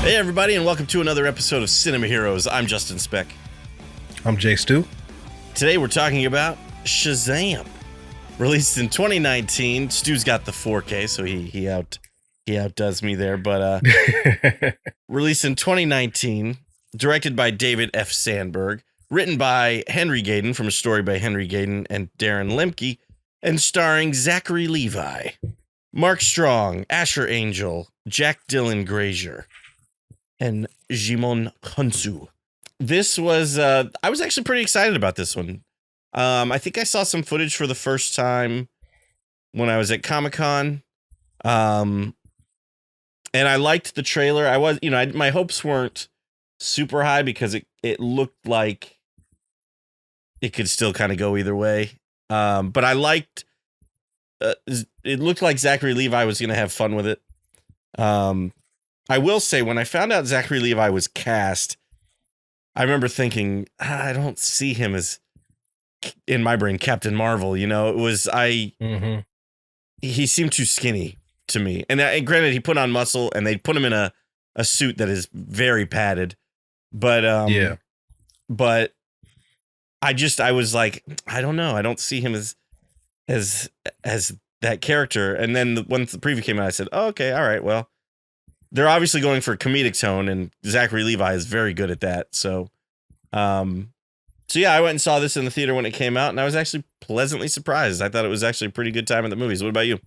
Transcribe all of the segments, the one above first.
Hey everybody, and welcome to another episode of Cinema Heroes. I'm Justin Speck. I'm Jay Stu. Today we're talking about Shazam. Released in 2019. Stu's got the 4K, so he outdoes me there. But released in 2019, directed by David F. Sandberg, written by Henry Gayden from a story by Henry Gayden and Darren Lemke, and starring Zachary Levi, Mark Strong, Asher Angel, Jack Dylan Grazer, and Jimon Hunsu. This was, I was actually pretty excited about this one. I think I saw some footage for the first time when I was at Comic-Con. And I liked the trailer. I was, my hopes weren't super high because it looked like it could still kind of go either way. But I liked, it looked like Zachary Levi was going to have fun with it. I will say, when I found out Zachary Levi was cast, I remember thinking, I don't see him as, in my brain, Captain Marvel. It was, he seemed too skinny to me. And granted, he put on muscle, and they put him in a suit that is very padded. But, but I was like, I don't know. I don't see him as that character. And then once the preview came out, I said, oh, okay, all right, well, they're obviously going for a comedic tone, and Zachary Levi is very good at that. So yeah, I went and saw this in the theater when it came out, and I was actually pleasantly surprised. I thought it was actually a pretty good time at the movies. What about you?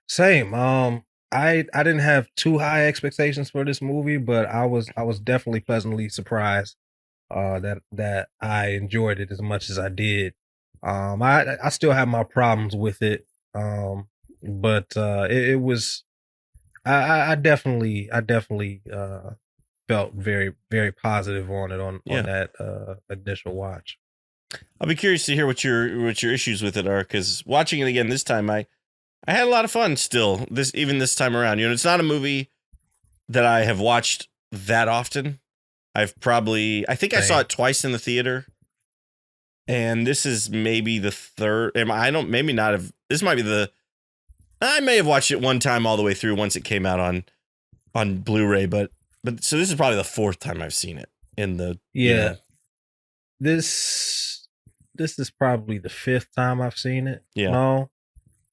Same. I didn't have too high expectations for this movie, but I was definitely pleasantly surprised that I enjoyed it as much as I did. I still have my problems with it, but it was. I definitely felt very, very positive on it on that initial watch. I'll be curious to hear what your issues with it are, because watching it again this time, I had a lot of fun still. This time around, it's not a movie that I have watched that often. I think I saw it twice in the theater, and this is maybe the third. I may have watched it one time all the way through once it came out on Blu-ray, but so this is probably the fourth time I've seen it in the This is probably the fifth time I've seen it. Yeah. No,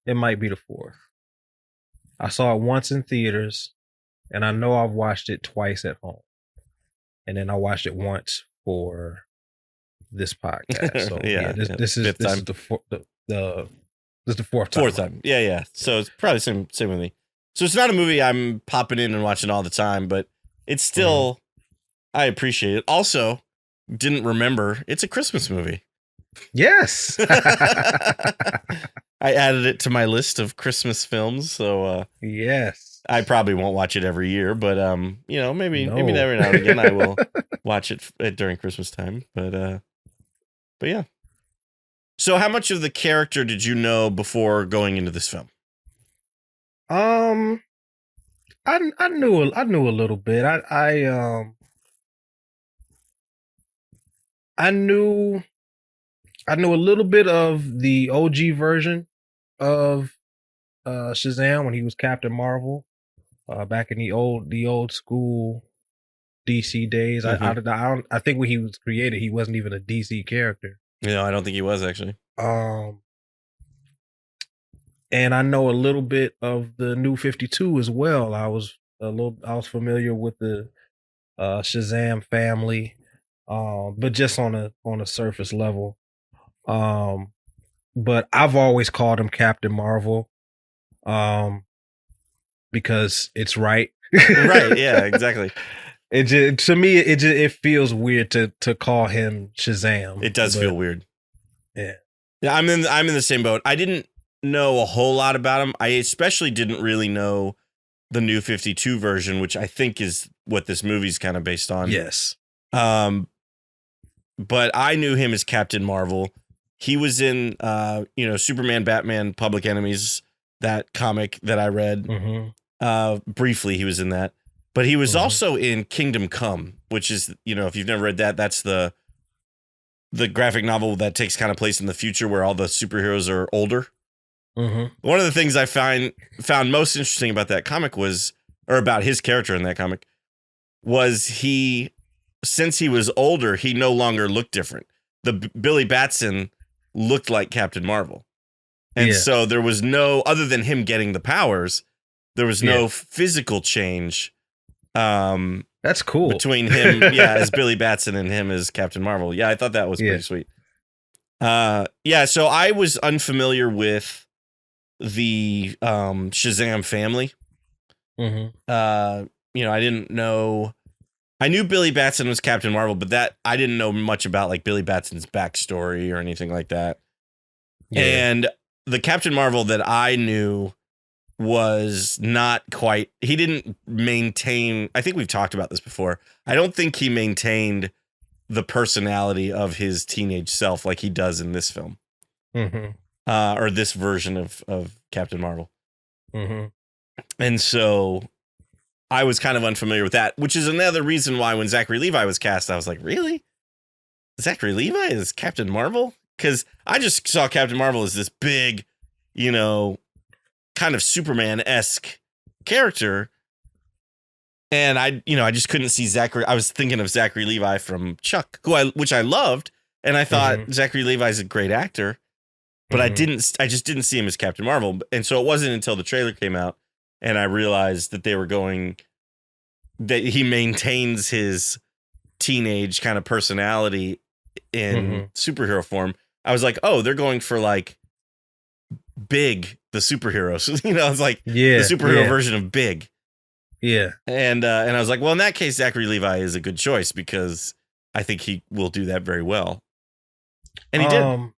it might be the fourth. I saw it once in theaters, and I know I've watched it twice at home, and then I watched it once for this podcast. So this is the fourth time. Fourth time. Yeah. So it's probably same with me. So it's not a movie I'm popping in and watching all the time, but it's still, I appreciate it. Also, didn't remember, it's a Christmas movie. Yes. I added it to my list of Christmas films. So yes, I probably won't watch it every year, but maybe every now and again I will watch it during Christmas time. But yeah. So how much of the character did you know before going into this film? I knew a little bit. I knew a little bit of the OG version of Shazam when he was Captain Marvel back in the old school DC days. Mm-hmm. I think when he was created, he wasn't even a DC character. I don't think he was actually. And I know a little bit of the New 52 as well. I was familiar with the Shazam family, but just on a surface level. But I've always called him Captain Marvel, because it's right. Right. Yeah. Exactly. To me, it feels weird to call him Shazam. It does feel weird. Yeah. Yeah. I'm in the same boat. I didn't know a whole lot about him. I especially didn't really know the New 52 version, which I think is what this movie's kind of based on. Yes. But I knew him as Captain Marvel. He was in, Superman, Batman, Public Enemies, that comic that I read. Mm-hmm. Briefly, he was in that. But he was also in Kingdom Come, which is, if you've never read that, that's the graphic novel that takes kind of place in the future where all the superheroes are older. Mm-hmm. One of the things I found most interesting about that comic was, or about his character in that comic, was since he was older, he no longer looked different. The Billy Batson looked like Captain Marvel. And so there was no, other than him getting the powers, there was no physical change. That's cool. Between him, as Billy Batson and him as Captain Marvel. Yeah, I thought that was pretty sweet. So I was unfamiliar with the Shazam family. Mm-hmm. I didn't know. I knew Billy Batson was Captain Marvel, but that I didn't know much about like Billy Batson's backstory or anything like that. Yeah. And the Captain Marvel that I knew was not quite. He didn't maintain. I think we've talked about this before. I don't think he maintained the personality of his teenage self like he does in this film, or this version of Captain Marvel. And so I was kind of unfamiliar with that, which is another reason why when Zachary Levi was cast, I was like, really? Zachary Levi is Captain Marvel? Because I just saw Captain Marvel as this big, kind of Superman-esque character. And I just couldn't see Zachary. I was thinking of Zachary Levi from Chuck, which I loved. And I thought Zachary Levi's a great actor, but I just didn't see him as Captain Marvel. And so it wasn't until the trailer came out and I realized that that he maintains his teenage kind of personality in superhero form. I was like, oh, they're going for like Big, the superhero. So, it's like the superhero version of Big. Yeah. And I was like, well, in that case, Zachary Levi is a good choice because I think he will do that very well. And he did.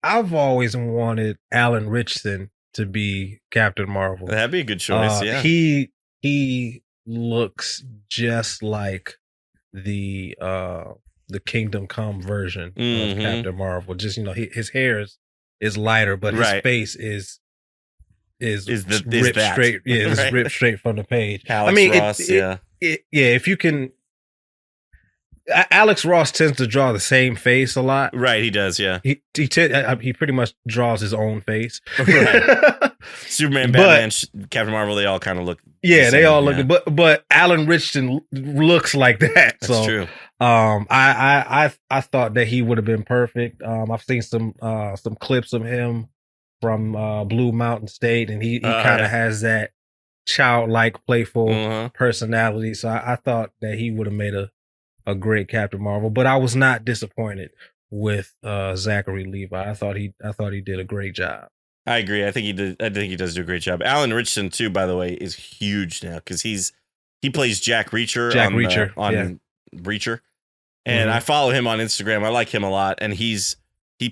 I've always wanted Alan Ritchson to be Captain Marvel. That'd be a good choice. Yeah. He looks just like the Kingdom Come version of Captain Marvel. Just, his hair is lighter, but his face is ripped straight. Yeah, it's ripped straight from the page. Alex Ross, if you can. Alex Ross tends to draw the same face a lot. Right, he does. Yeah, he pretty much draws his own face. Right. Superman, Batman, Captain Marvel, they all kind of look. Yeah, they all look. But Alan Ritchson looks like that. That's true. I thought that he would have been perfect. I've seen some clips of him from Blue Mountain State, and he kind of has that childlike, playful personality. So I thought that he would have made a great Captain Marvel, but I was not disappointed with Zachary Levi. I thought he did a great job. I agree. I think he did. I think he does do a great job. Alan Ritchson too, by the way, is huge now because he plays Jack Reacher on Reacher, and I follow him on Instagram. I like him a lot, and he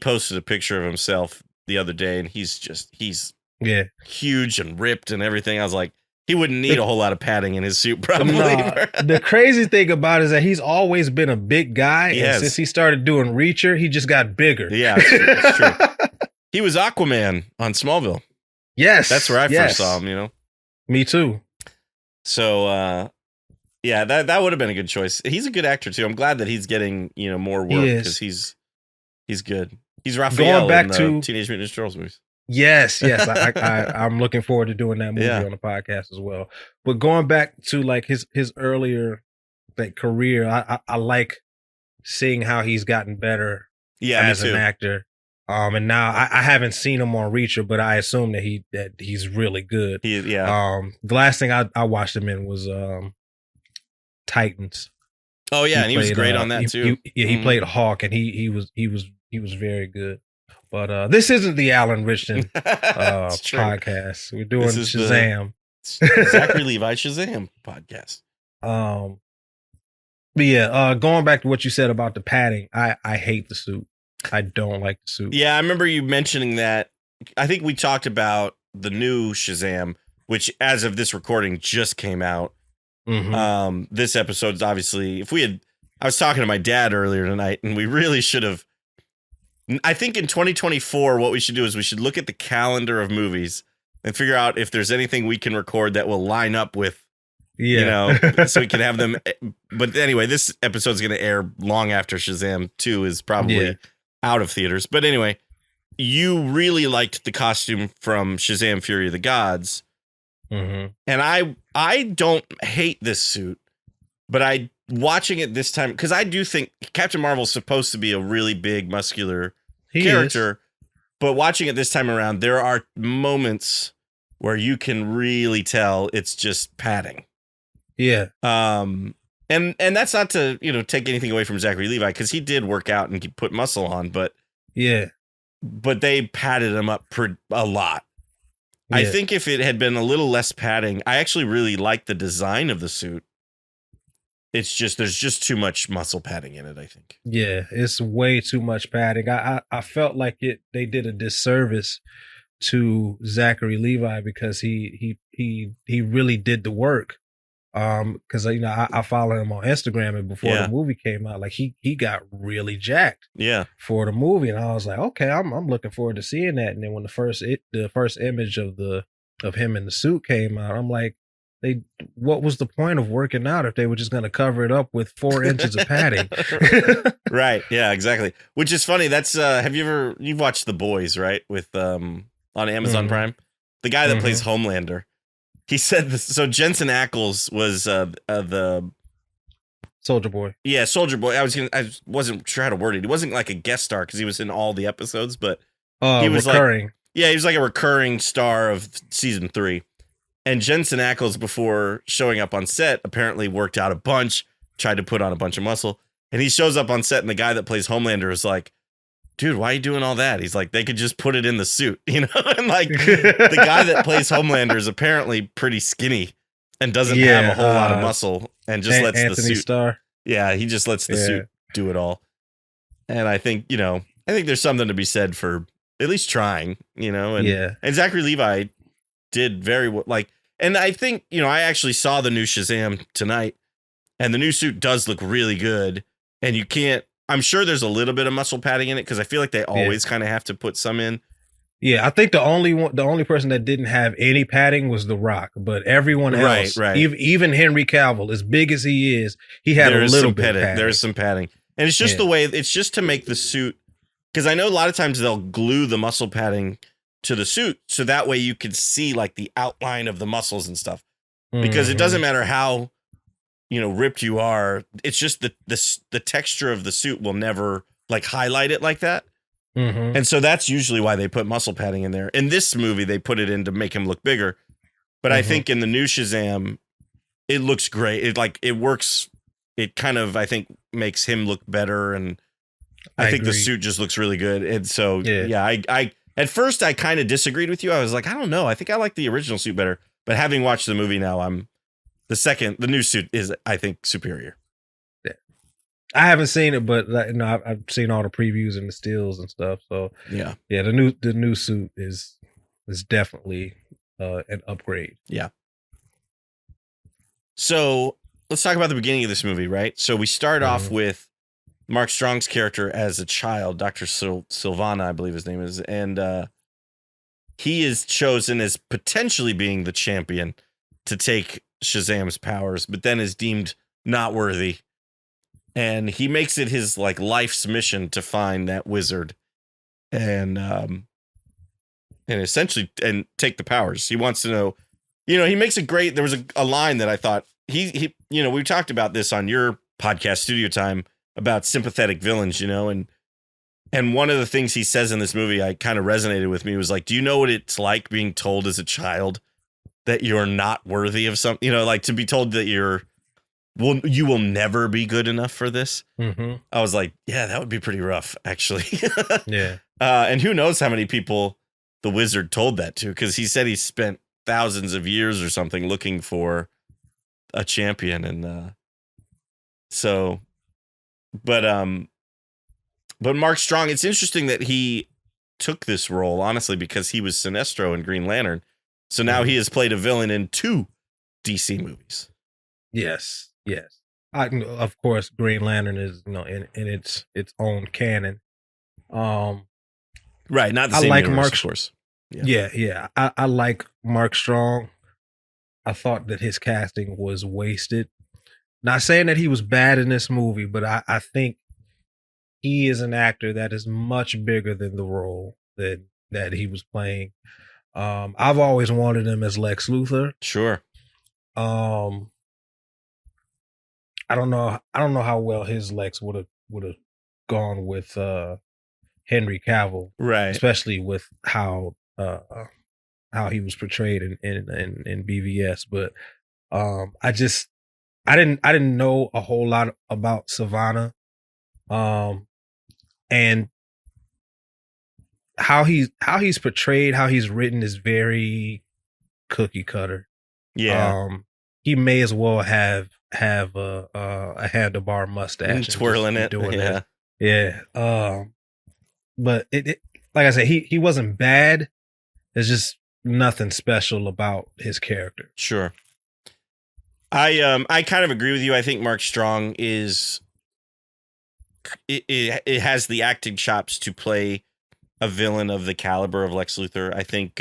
posted a picture of himself the other day, and he's huge and ripped and everything. I was like, he wouldn't need a whole lot of padding in his suit, probably. The crazy thing about it is that he's always been a big guy, and since he started doing Reacher, he just got bigger. Yeah, it's true. He was Aquaman on Smallville. Yes. That's where I first saw him, Me too. So, that would have been a good choice. He's a good actor, too. I'm glad that he's getting, more work because he's good. He's Raphael in the Teenage Mutant Ninja Turtles movies. Yes. I'm looking forward to doing that movie on the podcast as well. But going back to like his earlier career, I like seeing how he's gotten better as an actor. And now I haven't seen him on Reacher, but I assume that he's really good. The last thing I watched him in was Titans. Oh yeah, and he was great on that too. He played Hawk, and he was very good. But this isn't the Alan Ritchson podcast. We're doing Shazam. Zachary Levi Shazam podcast. But going back to what you said about the padding, I hate the suit. I don't like the suit. Yeah, I remember you mentioning that. I think we talked about the new Shazam, which as of this recording just came out. This episode's obviously, I was talking to my dad earlier tonight, and we really should have. I think in 2024, what we should do is we should look at the calendar of movies and figure out if there's anything we can record that will line up with, so we can have them. But anyway, this episode's going to air long after Shazam 2 is probably out of theaters. But anyway, you really liked the costume from Shazam Fury of the Gods. Mm-hmm. And I don't hate this suit, but watching it this time, because I do think Captain Marvel's supposed to be a really big, muscular character, but watching it this time around, there are moments where you can really tell it's just padding. Yeah. And that's not to, take anything away from Zachary Levi, because he did work out and put muscle on, but they padded him up a lot. Yeah. I think if it had been a little less padding, I actually really like the design of the suit. It's just, there's just too much muscle padding in it, I think. Yeah, it's way too much padding. I felt like they did a disservice to Zachary Levi because he really did the work. Because I follow him on Instagram, and before the movie came out, like he got really jacked for the movie, and I was like, okay, I'm looking forward to seeing that. And then when the first image of him in the suit came out, I'm like, what was the point of working out if they were just going to cover it up with 4 inches of padding? Right. Yeah, exactly. Which is funny. That's you've watched The Boys, right? With on Amazon Prime, the guy that plays Homelander. He said this, so Jensen Ackles was the Soldier Boy. Yeah, Soldier Boy. I wasn't sure how to word it. He wasn't like a guest star because he was in all the episodes, but he was recurring. He was like a recurring star of season 3. And Jensen Ackles, before showing up on set, apparently worked out a bunch, tried to put on a bunch of muscle. And he shows up on set, and the guy that plays Homelander is like, dude, why are you doing all that? He's like, they could just put it in the suit, And like, the guy that plays Homelander is apparently pretty skinny and doesn't have a whole lot of muscle, and just lets Anthony the suit. Starr. Yeah, he just lets the suit do it all. And I think, I think there's something to be said for at least trying, And Zachary Levi did very well. And I think, I actually saw the new Shazam tonight, and the new suit does look really good. And I'm sure there's a little bit of muscle padding in it, because I feel like they always kind of have to put some in. Yeah, I think the only person that didn't have any padding was The Rock, but everyone else, even Henry Cavill, as big as he is, he had a little bit of padding. There's some padding. And it's just the way, it's just to make the suit, because I know a lot of times they'll glue the muscle padding to the suit, so that way you can see like the outline of the muscles and stuff. Because it doesn't matter how ripped you are, it's just the texture of the suit will never like highlight it like that. And so that's usually why they put muscle padding in there. In this movie, they put it in to make him look bigger. But I think in the new Shazam, it looks great. It works. It kind of, I think, makes him look better. And I think the suit just looks really good. And so, I at first, I kind of disagreed with you. I was like, I don't know. I think I like the original suit better. But having watched the movie now, the new suit is, I think, superior. Yeah. I haven't seen it, but I've seen all the previews and the stills and stuff. So yeah, the new suit is definitely an upgrade. Yeah. So let's talk about the beginning of this movie, right? So we start off with Mark Strong's character as a child, Dr. Sylvana, I believe his name is, and he is chosen as potentially being the champion to take Shazam's powers, but then is deemed not worthy. And he makes it his life's mission to find that wizard and essentially take the powers. He wants to know, he makes it great. There was a line that I thought he we talked about this on your podcast Studio Time about sympathetic villains, and one of the things he says in this movie I kind of resonated with me was like, do you know what it's like being told as a child that you're not worthy of something, to be told that you will never be good enough for this. I was like, yeah, that would be pretty rough, actually. Yeah. And who knows how many people the wizard told that to, because he said he spent thousands of years or something looking for a champion. And but Mark Strong, it's interesting that he took this role, honestly, because he was Sinestro in Green Lantern. So now he has played a villain in 2 DC movies. Yes. Of course, Green Lantern is in its own canon. Right, not the same universe, of course. Yeah. I like Mark Strong. I thought that his casting was wasted. Not saying that he was bad in this movie, but I think he is an actor that is much bigger than the role that he was playing. I've always wanted him as Lex Luthor. Sure. I don't know how well his Lex would have gone with Henry Cavill, Right. especially with how he was portrayed in BvS. But I didn't know a whole lot about Savannah, and how he's portrayed, how he's written is very cookie cutter. Yeah. He may as well have a handlebar mustache And twirling it. doing Yeah. that. Yeah. But it like I said, he wasn't bad. There's just nothing special about his character. Sure. I kind of agree with you. I think Mark Strong is it has the acting chops to play a villain of the caliber of Lex Luthor. I think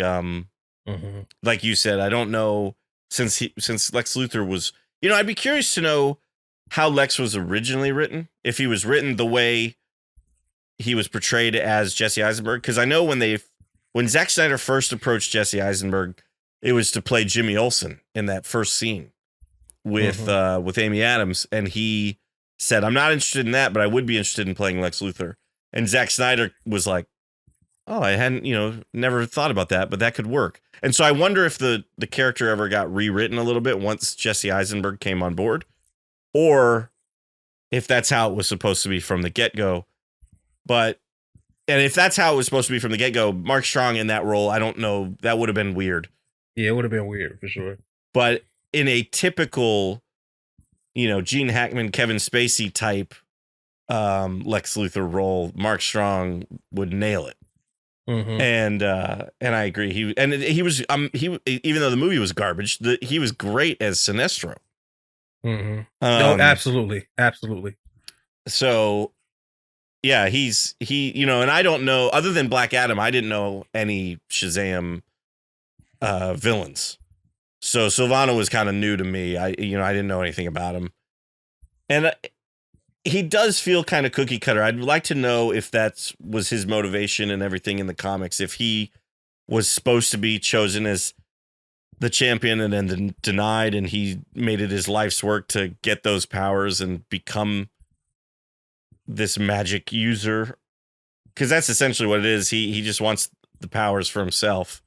like you said, I don't know since Lex Luthor was, I'd be curious to know how Lex was originally written, if he was written the way he was portrayed as Jesse Eisenberg, because I know when Zack Snyder first approached Jesse Eisenberg, it was to play Jimmy Olsen in that first scene with Amy Adams, and he said, "I'm not interested in that, but I would be interested in playing Lex Luthor." And Zack Snyder was like, "Oh, I hadn't, never thought about that, but that could work." And so I wonder if the character ever got rewritten a little bit once Jesse Eisenberg came on board, or if that's how it was supposed to be from the get-go. And if that's how it was supposed to be from the get-go, Mark Strong in that role, I don't know, that would have been weird. Yeah, it would have been weird for sure. But in a typical, Gene Hackman, Kevin Spacey type Lex Luthor role, Mark Strong would nail it. And I agree. He was even though the movie was garbage, he was great as Sinestro. No, absolutely. So yeah, and I don't know, other than Black Adam, I didn't know any Shazam villains. So Sylvano was kind of new to me. I didn't know anything about him. And he does feel kind of cookie cutter. I'd like to know if that was his motivation and everything in the comics. If he was supposed to be chosen as the champion and then denied, and he made it his life's work to get those powers and become this magic user. Because that's essentially what it is. He just wants the powers for himself.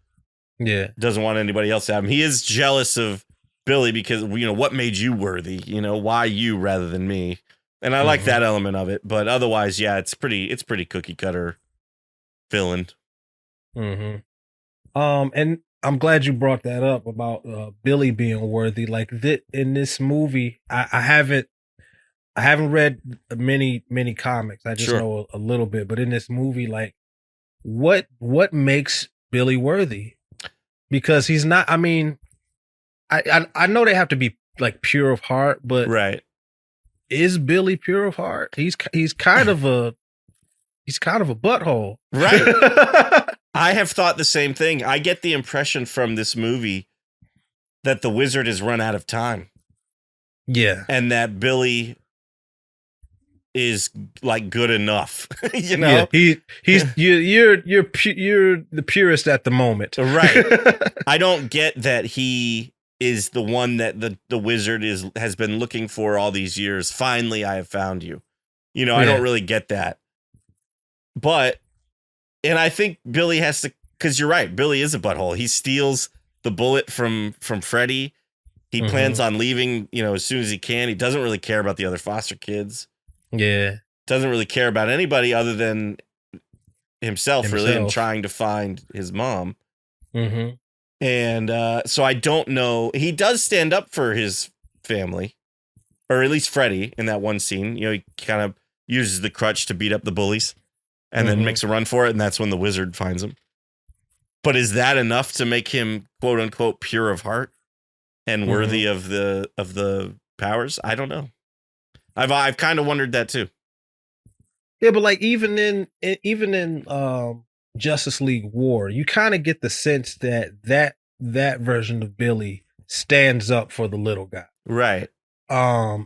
Yeah. Doesn't want anybody else to have him. He is jealous of Billy because, what made you worthy? Why you rather than me? And I like that element of it. But otherwise, yeah, it's pretty cookie cutter villain. And I'm glad you brought that up about Billy being worthy. Like in this movie, I haven't read many comics. I just know a little bit. But in this movie, like, what makes Billy worthy? Because he's not. I mean, I know they have to be like pure of heart, but right. Is Billy pure of heart? He's kind of a butthole, right? I have thought the same thing. I get the impression from this movie that the wizard has run out of time. Yeah, and that Billy is like good enough. Yeah, you're the purest at the moment, right? I don't get that he is the one that the wizard has been looking for all these years. Finally, I have found you. I don't really get that. And I think Billy has to, because you're right, Billy is a butthole. He steals the bullet from Freddy. He plans on leaving, as soon as he can. He doesn't really care about the other foster kids. Yeah. Doesn't really care about anybody other than himself. Really, and trying to find his mom. And so I don't know. He does stand up for his family, or at least Freddy in that one scene. He kind of uses the crutch to beat up the bullies and then makes a run for it. And that's when the wizard finds him. But is that enough to make him, quote unquote, pure of heart and worthy of the powers? I don't know. I've kind of wondered that too. Yeah, but like even in Justice League War, you kind of get the sense that version of Billy stands up for the little guy. Right. I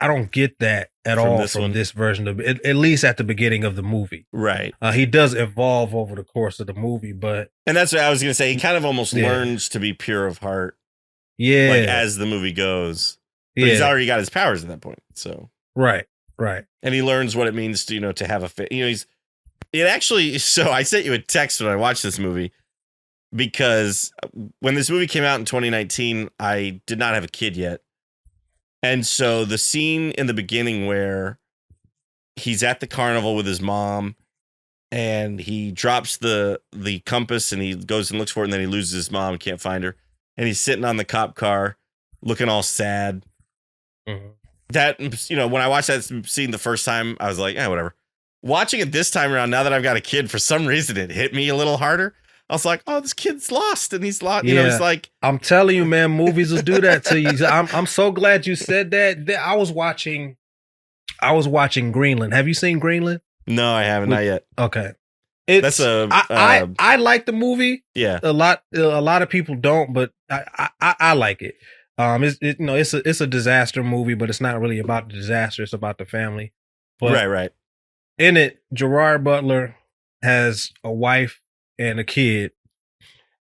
don't get that at all from this version of at least at the beginning of the movie. Right. He does evolve over the course of the movie, and that's what I was going to say. He kind of almost learns to be pure of heart. Yeah. Like as the movie goes. But he's already got his powers at that point. So. Right. And he learns what it means to, to have so I sent you a text when I watched this movie because when this movie came out in 2019, I did not have a kid yet. And so the scene in the beginning where he's at the carnival with his mom and he drops the compass and he goes and looks for it and then he loses his mom and can't find her. And he's sitting on the cop car looking all sad. Mm-hmm. That, when I watched that scene the first time, I was like, whatever. Watching it this time around, now that I've got a kid, for some reason, it hit me a little harder. I was like, oh, this kid's lost and he's lost. It's like, I'm telling you, man, movies will do that to you. I'm so glad you said that. I was watching Greenland. Have you seen Greenland? No, I haven't. Not yet. Okay. I like the movie. Yeah. A lot of people don't, but I like it. It's a disaster movie, but it's not really about the disaster. It's about the family. But right. In it, Gerard Butler has a wife and a kid,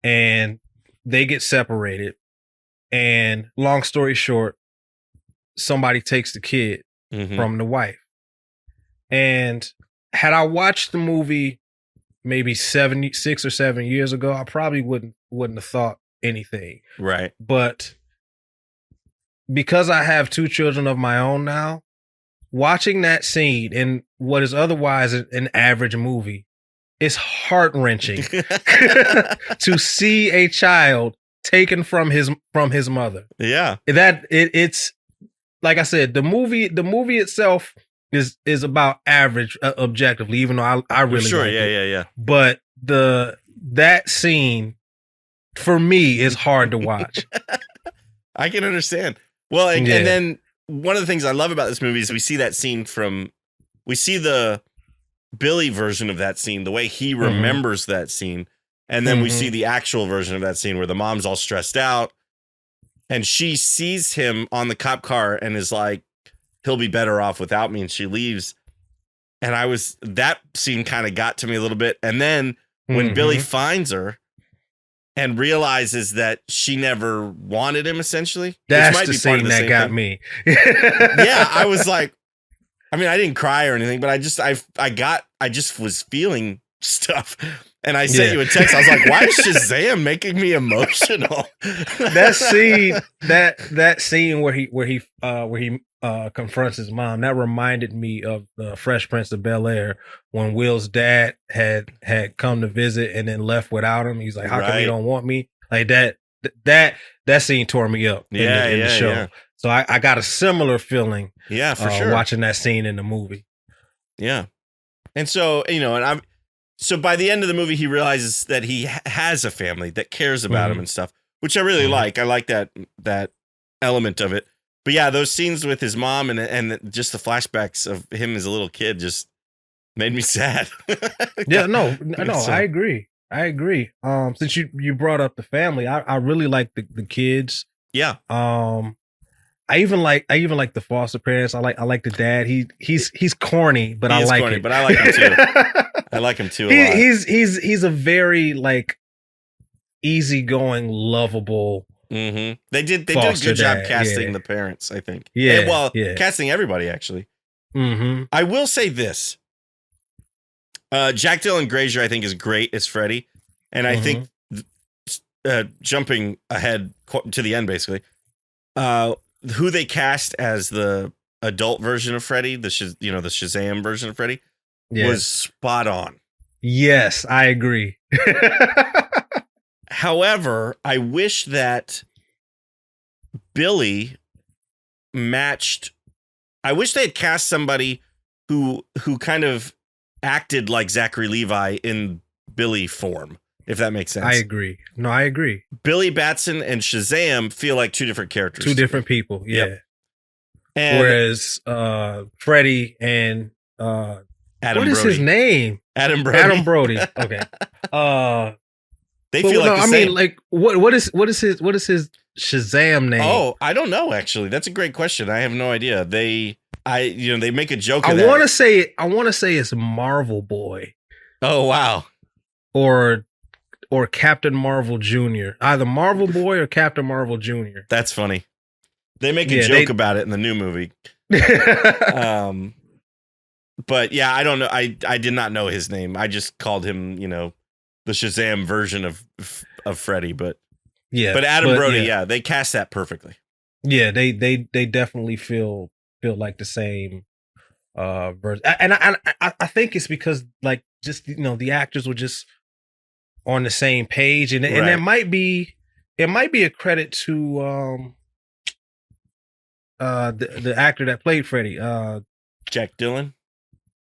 and they get separated. And long story short, somebody takes the kid from the wife. And had I watched the movie maybe 6 or 7 years ago, I probably wouldn't have thought anything. Right. But because I have 2 children of my own now, watching that scene in what is otherwise an average movie, it's heart-wrenching to see a child taken from his mother. Yeah. It's like I said, the movie itself is about average objectively, even though I really sure, like it. Yeah. But that scene for me is hard to watch. I can understand. Well, and then one of the things I love about this movie is we see the Billy version of that scene, the way he remembers that scene. And then we see the actual version of that scene where the mom's all stressed out and she sees him on the cop car and is like, he'll be better off without me. And she leaves. And that scene kind of got to me a little bit. And then when Billy finds her and realizes that she never wanted him, essentially. That's the scene that got me. Yeah, I was like, I mean, I didn't cry or anything, but I just was feeling stuff. And I sent you a text. I was like, why is Shazam making me emotional? That scene where he confronts his mom, that reminded me of the Fresh Prince of Bel-Air when Will's dad had come to visit and then left without him. He's like, how come you don't want me? Like that scene tore me up in the show. Yeah. So I got a similar feeling. Yeah, for sure. Watching that scene in the movie. Yeah. And so, so by the end of the movie, he realizes that he has a family that cares about him and stuff, which I really like. I like that element of it. But yeah, those scenes with his mom and just the flashbacks of him as a little kid just made me sad. Yeah, no, so, I agree. Since you brought up the family, I really like the kids. Yeah. I even like the foster parents. I like the dad. He's corny, but I like it. But I like him too. I like him too a lot. He's a very easygoing, lovable. Mm-hmm. They did a good job casting the parents, I think. Yeah. Casting everybody actually. Mm-hmm. I will say this: Jack Dylan Grazer, I think, is great as Freddy, and I think jumping ahead to the end, basically, who they cast as the adult version of Freddy, the Shazam version of Freddy, was spot on. Yes, I agree. However, I wish that Billy matched. I wish they had cast somebody who kind of acted like Zachary Levi in Billy form, if that makes sense. I agree. No, I agree. Billy Batson and Shazam feel like two different characters. Two different people, yeah. Yep. And whereas Freddy and Adam what is Brody. his name? Adam Brody. Adam Brody. Okay. They feel like the same. I mean, like what is his Shazam name? Oh, I don't know. Actually, that's a great question. I have no idea. They make a joke. I want to say it's Marvel Boy. Oh wow. Or Captain Marvel Jr. Either Marvel Boy or Captain Marvel Jr. That's funny. They make a joke about it in the new movie. But yeah, I don't know. I did not know his name. I just called him, the Shazam version of Freddy. But Adam Brody, they cast that perfectly. Yeah, they definitely feel like the same version, and I think it's because like just the actors were just on the same page, and it might be a credit to the actor that played Freddy, Jack Dylan.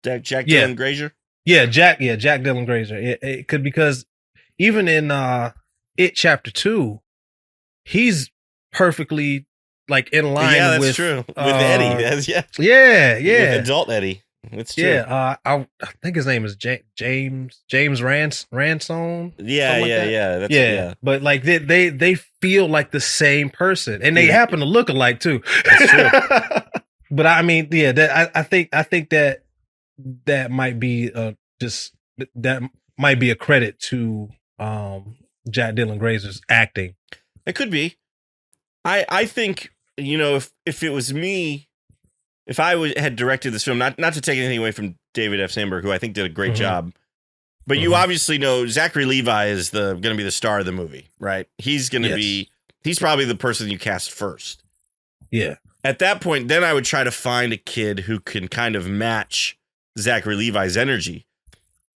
Jack Dylan Grazer. Jack Dylan Grazer. It could, because even in It Chapter 2, he's perfectly like in line. Yeah, that's with true. With Eddie. With adult Eddie. That's true. Yeah, I think his name is James Ransone. Yeah. But like they feel like the same person, and they happen to look alike too. That's true. But I mean, I think that might be that might be a credit to Jack Dylan Grazer's acting. It could be. I think, if it was me, if I had directed this film, not to take anything away from David F. Sandberg, who I think did a great job, but you obviously know Zachary Levi is going to be the star of the movie, right? He's going to be, he's probably the person you cast first. Yeah. At that point, then I would try to find a kid who can kind of match Zachary Levi's energy.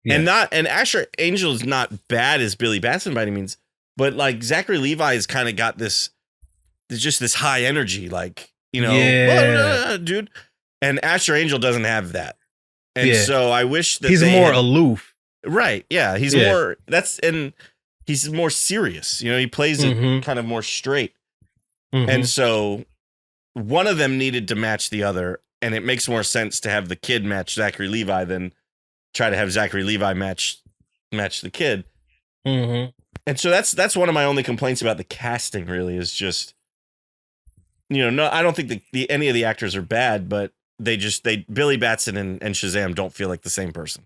Yeah. And Asher Angel is not bad as Billy Batson by any means, but like Zachary Levi has kind of got this high energy, like, dude. And Asher Angel doesn't have that. And so I wish that he's more aloof. Right. Yeah. He's more, he's more serious. He plays it kind of more straight. And so one of them needed to match the other. And it makes more sense to have the kid match Zachary Levi than try to have Zachary Levi match the kid. And so that's one of my only complaints about the casting, really, is just, no, I don't think any of the actors are bad, but Billy Batson and Shazam don't feel like the same person.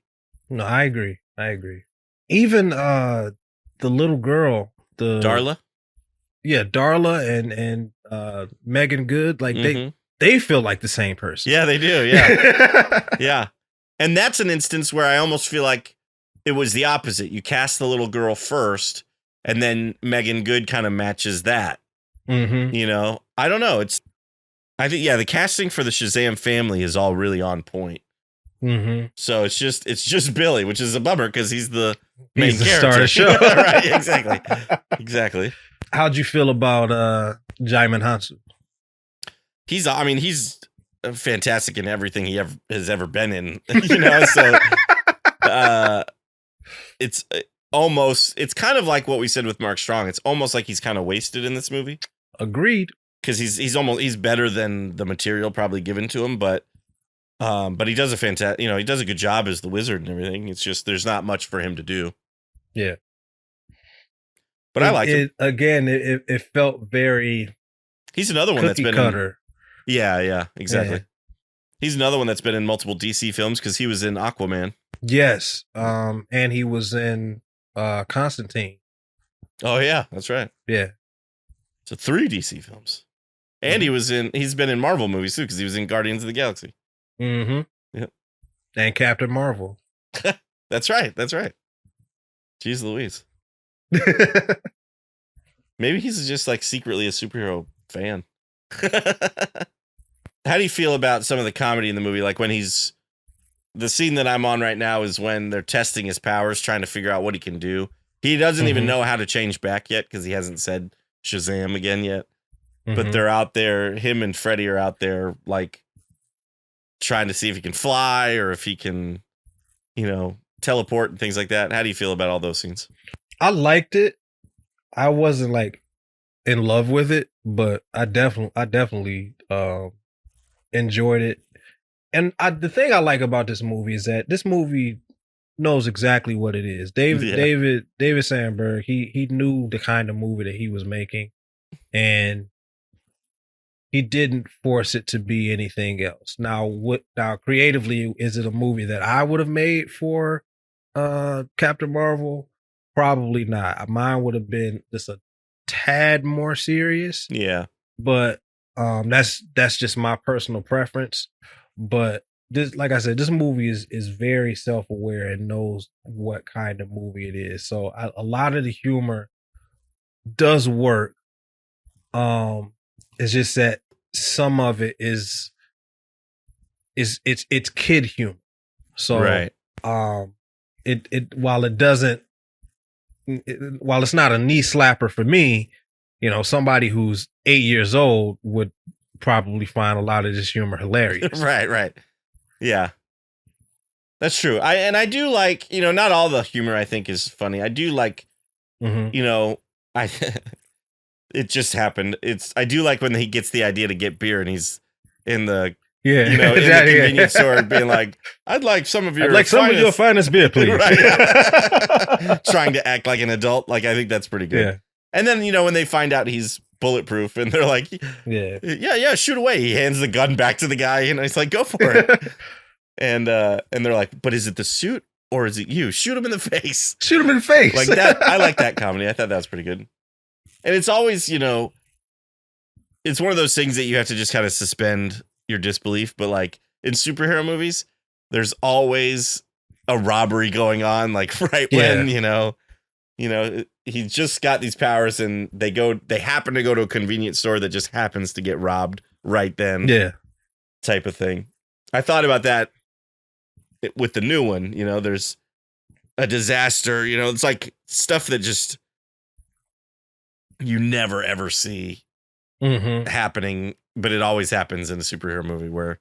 No, I agree. Even the little girl, Darla. Yeah, Darla and Megan Good, like they feel like the same person. Yeah, they do. Yeah. Yeah. And that's an instance where I almost feel like it was the opposite. You cast the little girl first, and then Megan Good kind of matches that. I don't know. I think, the casting for the Shazam family is all really on point. So it's just Billy, which is a bummer because he's the main character. Star of the show. Right, exactly. How'd you feel about Jaimin Hansu? He's fantastic in everything he has ever been in, so it's kind of like what we said with Mark Strong. It's almost like he's kind of wasted in this movie. Agreed. Because he's better than the material probably given to him, but he does he does a good job as the wizard and everything. It's just there's not much for him to do. Yeah. But I like it. Again, it felt very. He's another one that's been cutter. Yeah, exactly. Yeah. He's another one that's been in multiple DC films because he was in Aquaman. Yes, and he was in Constantine. Oh yeah, that's right. Yeah, so 3 DC films, and he's been in Marvel movies too because he was in Guardians of the Galaxy. Yep. And Captain Marvel. That's right. Jeez Louise. Maybe he's just like secretly a superhero fan. How do you feel about some of the comedy in the movie? Like when the scene that I'm on right now is when they're testing his powers, trying to figure out what he can do. He doesn't even know how to change back yet because he hasn't said Shazam again yet. But they're out there, him and Freddy are out there like trying to see if he can fly or if he can, teleport and things like that. How do you feel about all those scenes? I liked it. I wasn't like in love with it, but I definitely enjoyed it. And the thing I like about this movie is that this movie knows exactly what it is. David Sandberg, he knew the kind of movie that he was making. and he didn't force it to be anything else. Now creatively, is it a movie that I would have made for Captain Marvel? Probably not. Mine would have been just a tad more serious. Yeah. But that's just my personal preference. But this, like I said, this movie is very self-aware and knows what kind of movie it is. So a lot of the humor does work. It's just that some of it is it's kid humor. So right. It while it doesn't while it's not a knee slapper for me, you know, somebody who's 8 years old would probably find a lot of this humor hilarious. Right. Yeah. That's true. I do like, you know, not all the humor I think is funny. I do like, you know, it just happened. I do like when he gets the idea to get beer and he's in the, you know, in the convenience store being like, I'd like some of your finest beer, please. Right. Trying to act like an adult. Like, I think that's pretty good. Yeah. And then, you know, when they find out he's bulletproof and they're like, yeah, shoot away. He hands the gun back to the guy and he's like, go for it. and they're like, but is it the suit or is it you? Shoot him in the face. Shoot him in the face. Like that. I like that comedy. I thought that was pretty good. And it's always, you know, it's one of those things that you have to just kind of suspend your disbelief. But like in superhero movies, there's always a robbery going on. Like when, you know, he just got these powers and they happen to go to a convenience store that just happens to get robbed right then. Yeah. Type of thing. I thought about that with the new one. You know, there's a disaster, you know, it's like stuff that just you never ever see happening, but it always happens in a superhero movie where,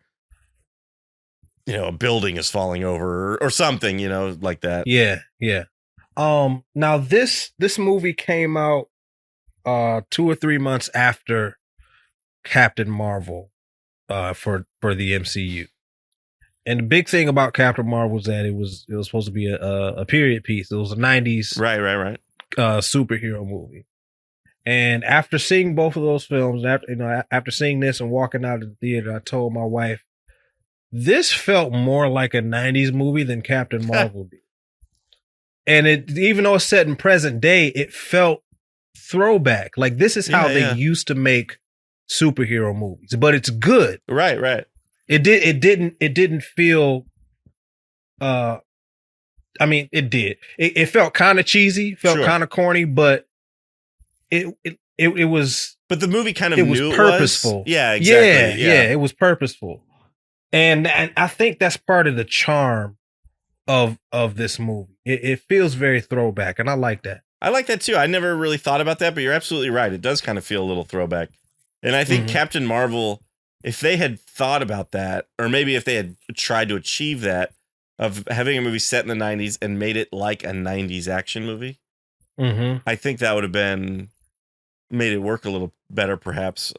you know, a building is falling over or something, you know, like that. Yeah. Now this movie came out 2 or 3 months after Captain Marvel for the MCU. And the big thing about Captain Marvel was that it was supposed to be a period piece. It was a 90s right superhero movie. And after seeing both of those films, after seeing this and walking out of the theater, I told my wife, this felt more like a 90s movie than Captain Marvel did. And it, even though it's set in present day, it felt throwback. Like this is how they used to make superhero movies, but it's good. Right. It didn't feel, I mean, it did. It felt kind of cheesy, felt kind of corny, but it was. But the movie kind of it was purposeful. Yeah, exactly. Yeah, it was purposeful, and I think that's part of the charm of this movie. It feels very throwback, and I like that. I like that too. I never really thought about that, but you're absolutely right. It does kind of feel a little throwback, and I think Captain Marvel, if they had thought about that, or maybe if they had tried to achieve that, of having a movie set in the 90s and made it like a 90s action movie, I think that would have made it work a little better, perhaps.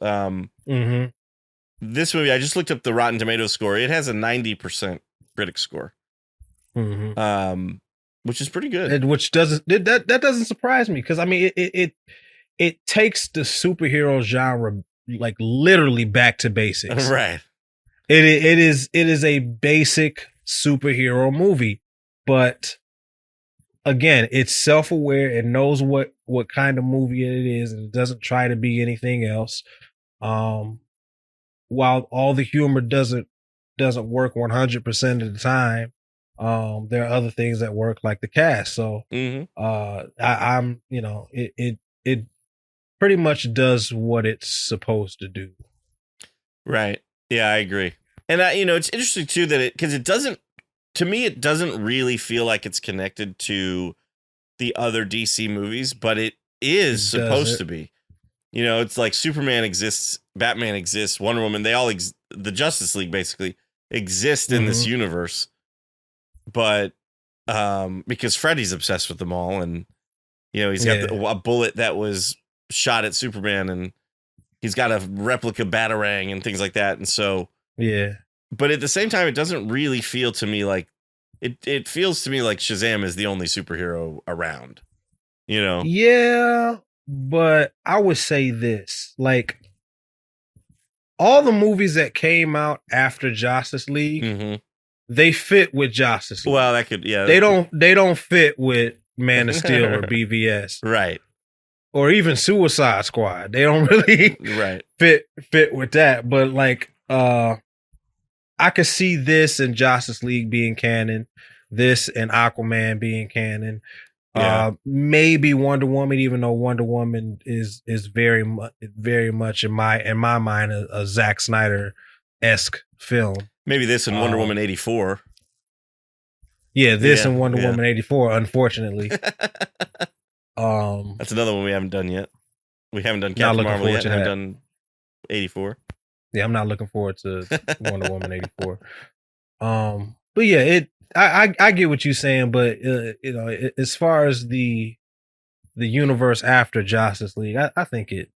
This movie, I just looked up the Rotten Tomatoes score. It has a 90% critic score, which is pretty good. That doesn't surprise me, because I mean it takes the superhero genre like literally back to basics. Right. It is a basic superhero movie, but again, it's self-aware. It knows what kind of movie it is, and it doesn't try to be anything else. While all the humor doesn't work 100% of the time, there are other things that work, like the cast. So I'm, you know, it pretty much does what it's supposed to do. Right. Yeah, I agree. And you know, it's interesting too that because it doesn't, to me, it doesn't really feel like it's connected to the other DC movies, but it is supposed to be. You know, it's like Superman exists, Batman exists, Wonder Woman, they all the Justice League basically exist in this universe. But because Freddy's obsessed with them all, and you know, he's got a bullet that was shot at Superman, and he's got a replica Batarang and things like that. And so but at the same time, it doesn't really feel to me like it feels to me like Shazam is the only superhero around, you know? Yeah. but I would say this, like all the movies that came out after Justice League, Mm-hmm. they fit with Justice League. Well, that could, yeah. They don't fit with Man of Steel or BvS. Right. Or even Suicide Squad. They don't really right. fit with that. But like I could see this and Justice League being canon, this and Aquaman being canon. Yeah. Maybe Wonder Woman, even though Wonder Woman is very much in my mind a Zack Snyder-esque film. Maybe this and Wonder Woman 84. Yeah, this and Wonder Woman 84, unfortunately. That's another one we haven't done yet. We haven't done Captain Marvel yet. Haven't done 84. Yeah, I'm not looking forward to Wonder Woman 84. But yeah, I get what you're saying, but as far as the universe after Justice League, I think it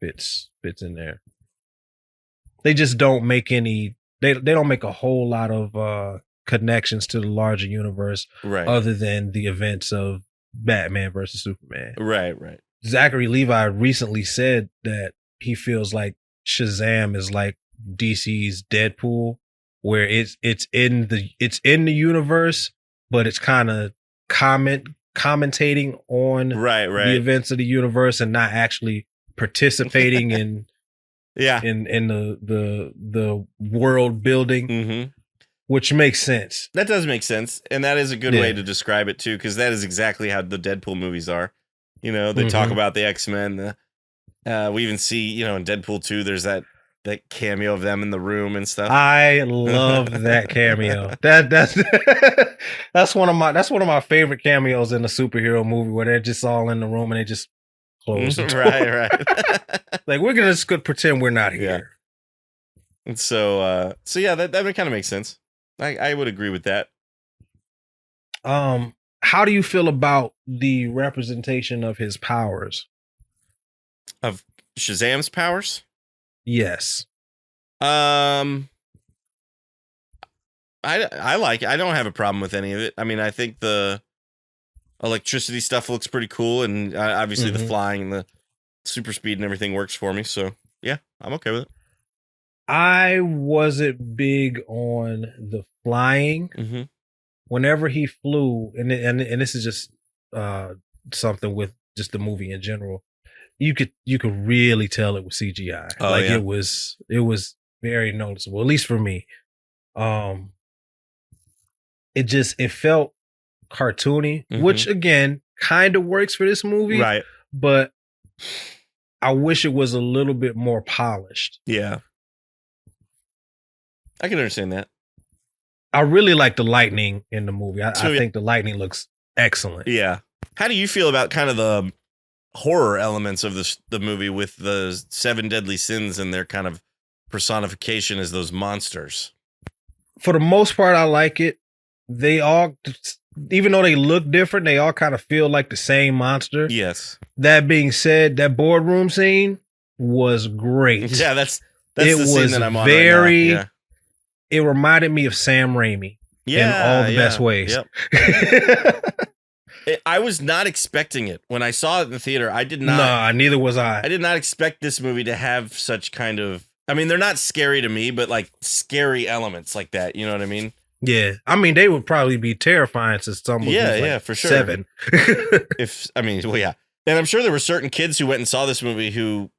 fits in there. They just don't make any. They don't make a whole lot of connections to the larger universe, right? Other than the events of Batman versus Superman, right. Zachary Levi recently said that he feels like Shazam is like DC's Deadpool, where it's in the universe, but it's kind of commentating on the events of the universe and not actually participating in in the world building. Mm-hmm. Which makes sense. That does make sense, and that is a good way to describe it too, because that is exactly how the Deadpool movies are. You know, they talk about the X-Men. We even see, in Deadpool 2, there's that cameo of them in the room and stuff. I love that cameo. That's one of my favorite cameos in a superhero movie, where they're just all in the room and they just close the door. Right. Like, we're gonna just pretend we're not here. Yeah. And so yeah, that kind of makes sense. I would agree with that. How do you feel about the representation of his powers? Of Shazam's powers? Yes. I like it. I don't have a problem with any of it. I mean, I think the electricity stuff looks pretty cool, and obviously the flying and the super speed and everything works for me. So yeah, I'm okay with it. I wasn't big on the flying. Mm-hmm. Whenever he flew, and this is just something with just the movie in general, you could really tell it was CGI. It was very noticeable, at least for me. It felt cartoony, which again kind of works for this movie, right? But I wish it was a little bit more polished. Yeah. I can understand that. I really like the lightning in the movie. I think the lightning looks excellent. Yeah. How do you feel about kind of the horror elements of the movie with the 7 deadly sins and their kind of personification as those monsters? For the most part, I like it. They all, even though they look different, they all kind of feel like the same monster. Yes. That being said, that boardroom scene was great. Yeah, that's the scene that I'm on right now. Yeah. It reminded me of Sam Raimi in all the best ways. Yep. I was not expecting it. When I saw it in the theater, I did not. Nah, neither was I. I did not expect this movie to have such kind of, I mean, they're not scary to me, but like scary elements like that. You know what I mean? Yeah. I mean, they would probably be terrifying to someone who's like for sure. 7. Yeah. And I'm sure there were certain kids who went and saw this movie who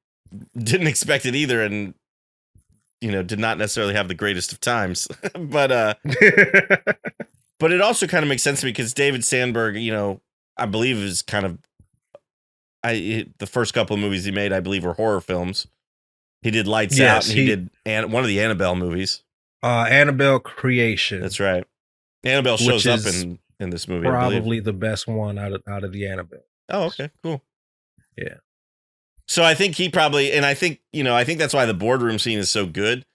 didn't expect it either, and did not necessarily have the greatest of times. But but it also kind of makes sense to me because David Sandberg, I believe is kind of the first couple of movies he made, I believe, were horror films. He did Lights Out, and he did one of the Annabelle movies. Annabelle Creation. That's right. Annabelle shows up in this movie. Probably the best one out of the Annabelle. Oh, okay, cool. Yeah. So I think he probably, and I think that's why the boardroom scene is so good,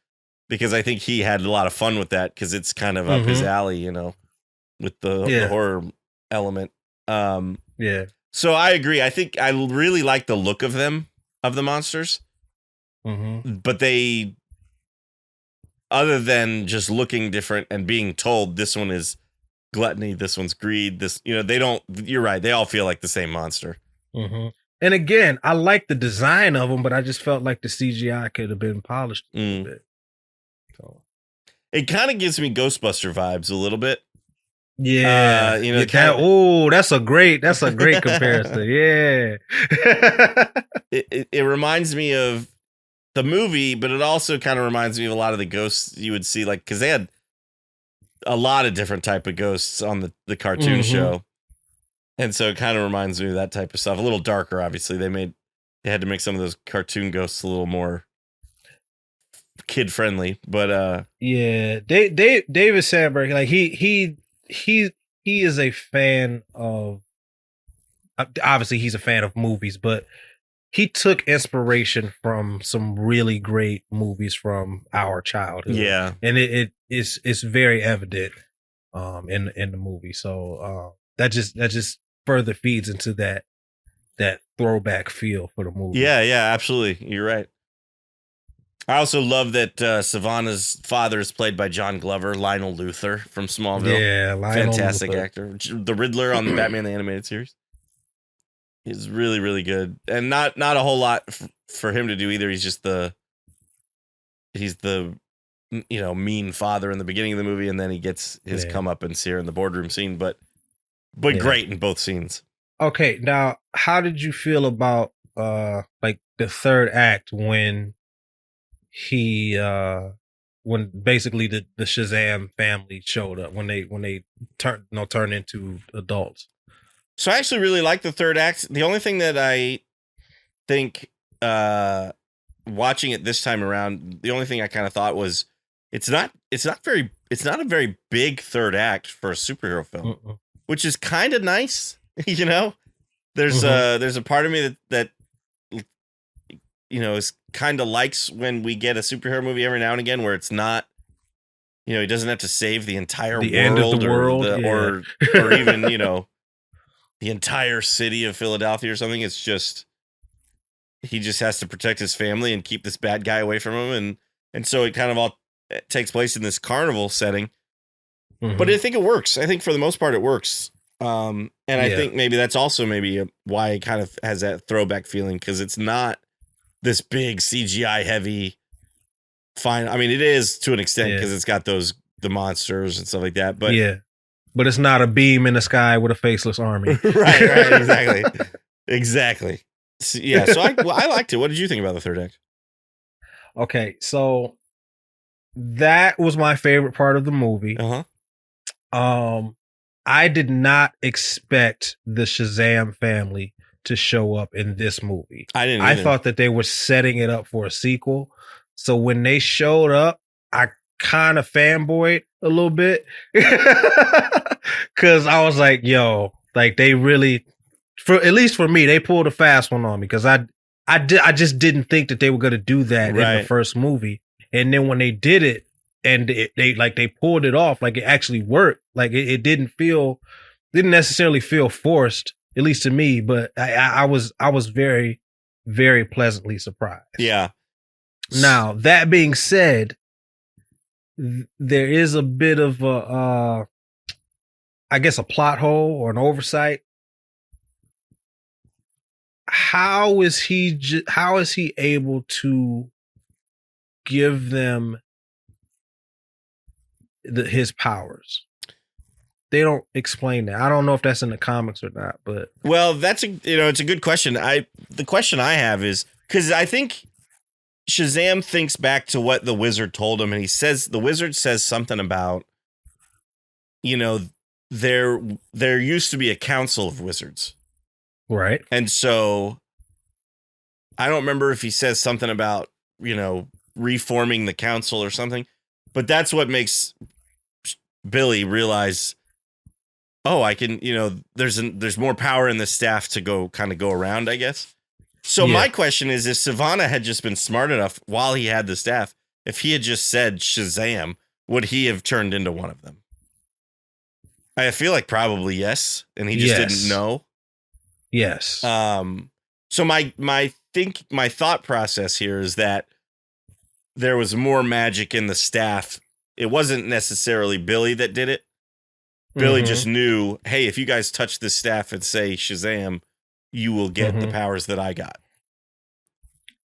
because I think he had a lot of fun with that, because it's kind of up his alley, with the horror element. Yeah. So I agree. I think I really like the look of them, of the monsters, but they, other than just looking different and being told this one is gluttony, this one's greed, this, they don't, you're right. They all feel like the same monster. And again, I like the design of them, but I just felt like the CGI could have been polished a little bit. So it kind of gives me Ghostbuster vibes a little bit. Yeah, you know, that's a great comparison. Yeah, it reminds me of the movie, but it also kind of reminds me of a lot of the ghosts you would see, like, because they had a lot of different type of ghosts on the cartoon show, and so it kind of reminds me of that type of stuff. A little darker, obviously. They had to make some of those cartoon ghosts a little more kid friendly, but yeah, David Sandberg, like he is a fan of. Obviously, he's a fan of movies, but he took inspiration from some really great movies from our childhood. Yeah, and it's very evident in the movie. So that just further feeds into that throwback feel for the movie. Yeah, absolutely. You're right. I also love that Savannah's father is played by John Glover, Lionel Luthor from Smallville. Yeah, Lionel fantastic Luthor. actor. The Riddler on the Batman the Animated Series. He's really, really good, and not a whole lot for him to do either. He's the mean father in the beginning of the movie, and then he gets his comeuppance here in the boardroom scene. But great in both scenes. Okay, now how did you feel about like the third act when when basically the Shazam family showed up, when they turned into adults? So I actually really like the third act. The only thing that I think watching it this time around, the only thing I kind of thought was it's not a very big third act for a superhero film, which is kind of nice. You know, there's a part of me that is kind of likes when we get a superhero movie every now and again where it's not, he doesn't have to save the entire world, end of the world, or even, the entire city of Philadelphia or something. It's just, he just has to protect his family and keep this bad guy away from him. And so it kind of all takes place in this carnival setting, but I think it works. I think for the most part it works. And I think maybe that's also why it kind of has that throwback feeling, because it's not this big CGI heavy I mean, it is to an extent because it's got the monsters and stuff like that, but but it's not a beam in the sky with a faceless army. right, exactly. So, so I liked it. What did you think about the third act? Okay, so that was my favorite part of the movie. I did not expect the Shazam family to show up in this movie. I didn't either. I thought that they were setting it up for a sequel. So when they showed up, I kind of fanboyed a little bit because I was like, yo, like they really, at least for me, they pulled a fast one on me, because I just didn't think that they were going to do that in the first movie. And then when they did it, and they pulled it off, like it actually worked. Like it didn't necessarily feel forced, at least to me, but I was very, very pleasantly surprised. Yeah. Now, that being said, there is a bit of a plot hole or an oversight. How is he able to give them his powers? They don't explain that. I don't know if that's in the comics or not, but that's it's a good question. The question I have is, because I think Shazam thinks back to what the wizard told him, and the wizard says something about, there used to be a council of wizards. Right. And so I don't remember if he says something about, reforming the council or something, but that's what makes Billy realize, oh, I can, there's more power in the staff to go around, I guess. So my question is, if Savannah had just been smart enough while he had the staff, if he had just said Shazam, would he have turned into one of them? I feel like probably yes, and he just didn't know. Yes. So my thought process here is that there was more magic in the staff. It wasn't necessarily Billy that did it. Billy just knew, hey, if you guys touch this staff and say Shazam, you will get the powers that I got.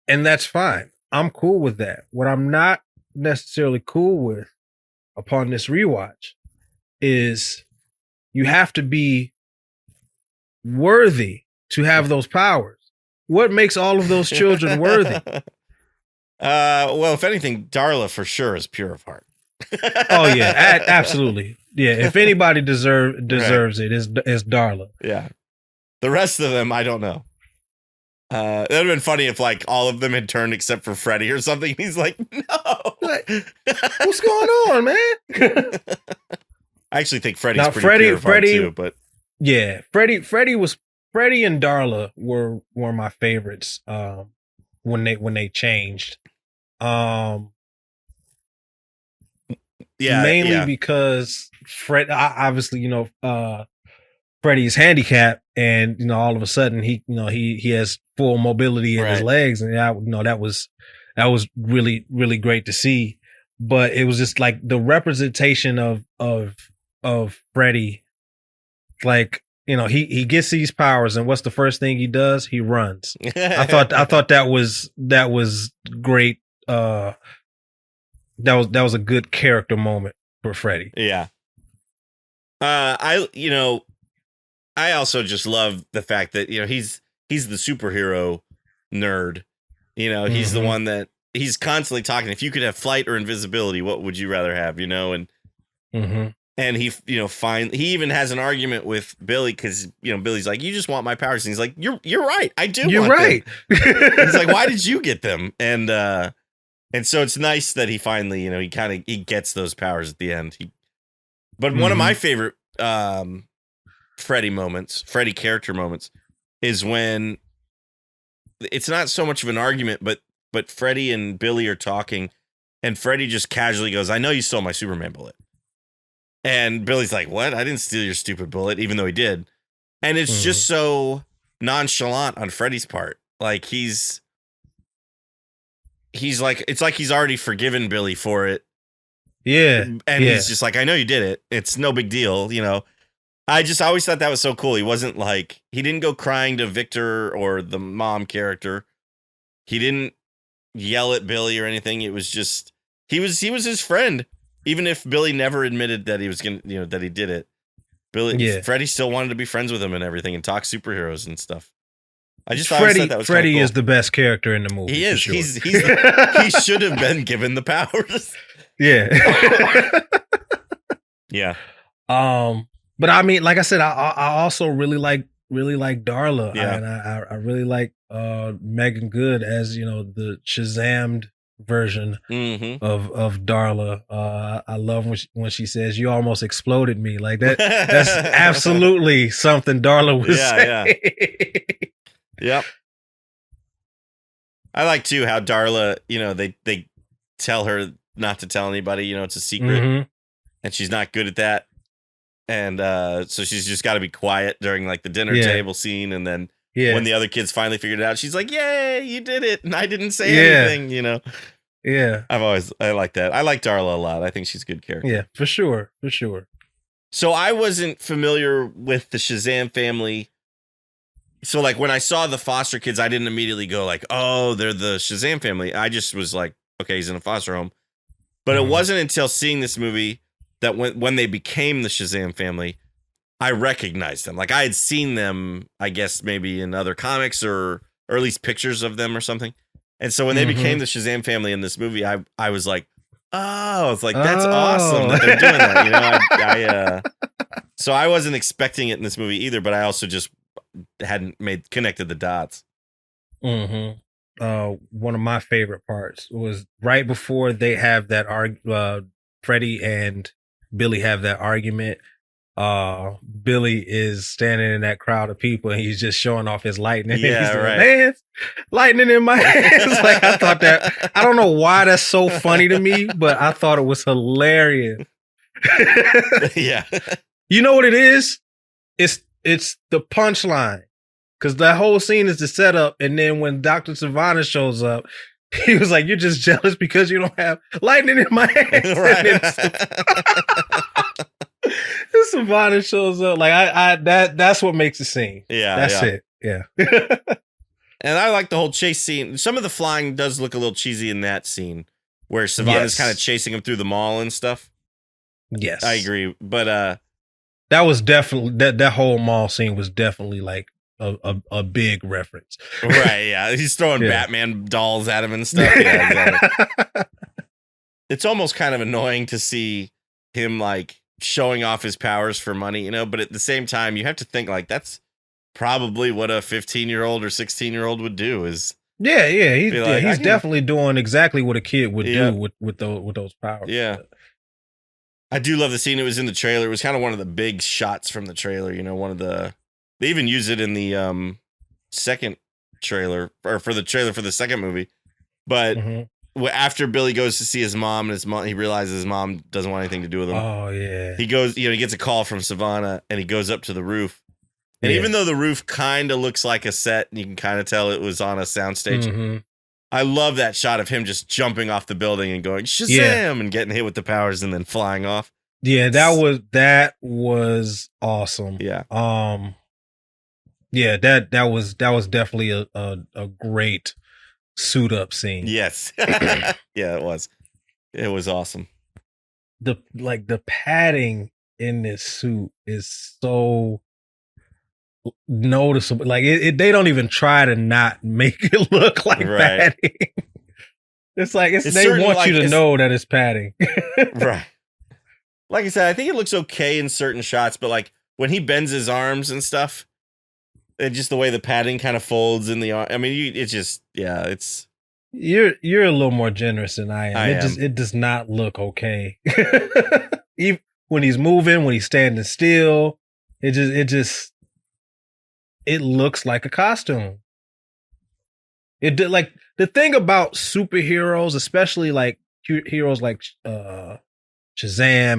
And that's fine. I'm cool with that. What I'm not necessarily cool with upon this rewatch is you have to be worthy to have those powers. What makes all of those children worthy? Well, if anything, Darla for sure is pure of heart. Oh yeah, absolutely. Yeah, if anybody deserves it, it's Darla. Yeah. The rest of them, I don't know. It would have been funny if like all of them had turned except for Freddy or something. He's like, no. What's going on, man? I actually think Freddy's pretty pure of heart too, but yeah, Freddy and Darla were my favorites when they changed. Mainly because obviously, Freddy's handicapped, and all of a sudden he has full mobility in his legs, and that was really, really great to see. But it was just like the representation of Freddy, like, he gets these powers, and what's the first thing he does? He runs. I thought that was great. That was a good character moment for Freddy. Yeah. I also just love the fact that, he's the superhero nerd. He's the one that he's constantly talking. If you could have flight or invisibility, what would you rather have? And he, he even has an argument with Billy because, Billy's like, you just want my powers. And he's like, you're right. I do. You're right. He's like, why did you get them? And so it's nice that he finally, he gets those powers at the end. But one of my favorite Freddy character moments is when it's not so much of an argument, but Freddy and Billy are talking, and Freddy just casually goes, I know you stole my Superman bullet. And Billy's like, what? I didn't steal your stupid bullet, even though he did. And it's just so nonchalant on Freddy's part. Like he's like, it's like he's already forgiven Billy for it. Yeah. And he's just like, I know you did it. It's no big deal. I always thought that was so cool. He wasn't like, he didn't go crying to Victor or the mom character. He didn't yell at Billy or anything. It was just, he was his friend. Even if Billy never admitted that he was going to, that he did it. Freddy still wanted to be friends with him and everything and talk superheroes and stuff. I just thought that was Freddy cool. is the best character in the movie. He is. Sure. He should have been given the powers. Yeah. Yeah. But I mean, like I said, I also really like Darla. Yeah. And I really like Megan Good as, the Shazammed version of Darla. I love when she says, you almost exploded me. Like that. That's absolutely something Darla would say. Yeah. Yep. I like too how Darla, they tell her not to tell anybody, it's a secret, and she's not good at that. And so she's just got to be quiet during like the dinner table scene, and then when the other kids finally figured it out, she's like, "Yay, you did it!" And I didn't say anything, Yeah, I like that. I like Darla a lot. I think she's a good character. Yeah, for sure. So I wasn't familiar with the Shazam family. So like when I saw the foster kids, I didn't immediately go like, "Oh, they're the Shazam family." I just was like, "Okay, he's in a foster home." But it wasn't until seeing this movie that when they became the Shazam family, I recognized them. Like I had seen them, I guess maybe in other comics or at least pictures of them or something. And so when they became the Shazam family in this movie, I was like, oh, it's like, that's awesome that they're doing that. So I wasn't expecting it in this movie either, but I also just hadn't connected the dots. One of my favorite parts was right before they have that Freddy and Billy have that argument. Billy is standing in that crowd of people and he's just showing off his lightning. Yeah, he's right. Hands, lightning in my hands. Like I thought that. I don't know why that's so funny to me, but I thought it was hilarious. Yeah. You know what it is? It's the punchline. Because that whole scene is the setup, and then when Dr. Sivana shows up, he was like, "You're just jealous because you don't have lightning in my hands." Right. Sivana shows up, like that's what makes the scene. Yeah, that's it. Yeah. And I like the whole chase scene. Some of the flying does look a little cheesy in that scene where Savannah's kind of chasing him through the mall and stuff. Yes. I agree. But that was definitely that whole mall scene was definitely like a big reference. Right, yeah. He's throwing Batman dolls at him and stuff. Yeah, exactly. It's almost kind of annoying to see him like showing off his powers for money, you know, but at the same time, you have to think like that's probably what a 15-year-old or 16-year-old would do is. He's definitely doing exactly what a kid would do with those powers. Yeah. I do love the scene. It was in the trailer. It was kind of one of the big shots from the trailer, you know, they even use it in the second trailer or for the trailer for the second movie. But after Billy goes to see his mom and he realizes his mom doesn't want anything to do with him. Oh yeah. He goes, he gets a call from Savannah and he goes up to the roof. And even though the roof kind of looks like a set, and you can kind of tell it was on a soundstage. I love that shot of him just jumping off the building and going Shazam and getting hit with the powers and then flying off. Yeah, that was awesome. Yeah. That was definitely a great suit up scene. Yes. Yeah, it was. It was awesome. The padding in this suit is so noticeable. Like they don't even try to not make it look like padding. It's like they want you to know that it's padding. Right. Like I said, I think it looks okay in certain shots, but like when he bends his arms and stuff, and just the way the padding kind of folds in the arm. I mean, it's just it's. You're a little more generous than I am. It does not look okay. Even when he's moving, when he's standing still, it looks like a costume. It did like the thing about superheroes, especially like heroes like Shazam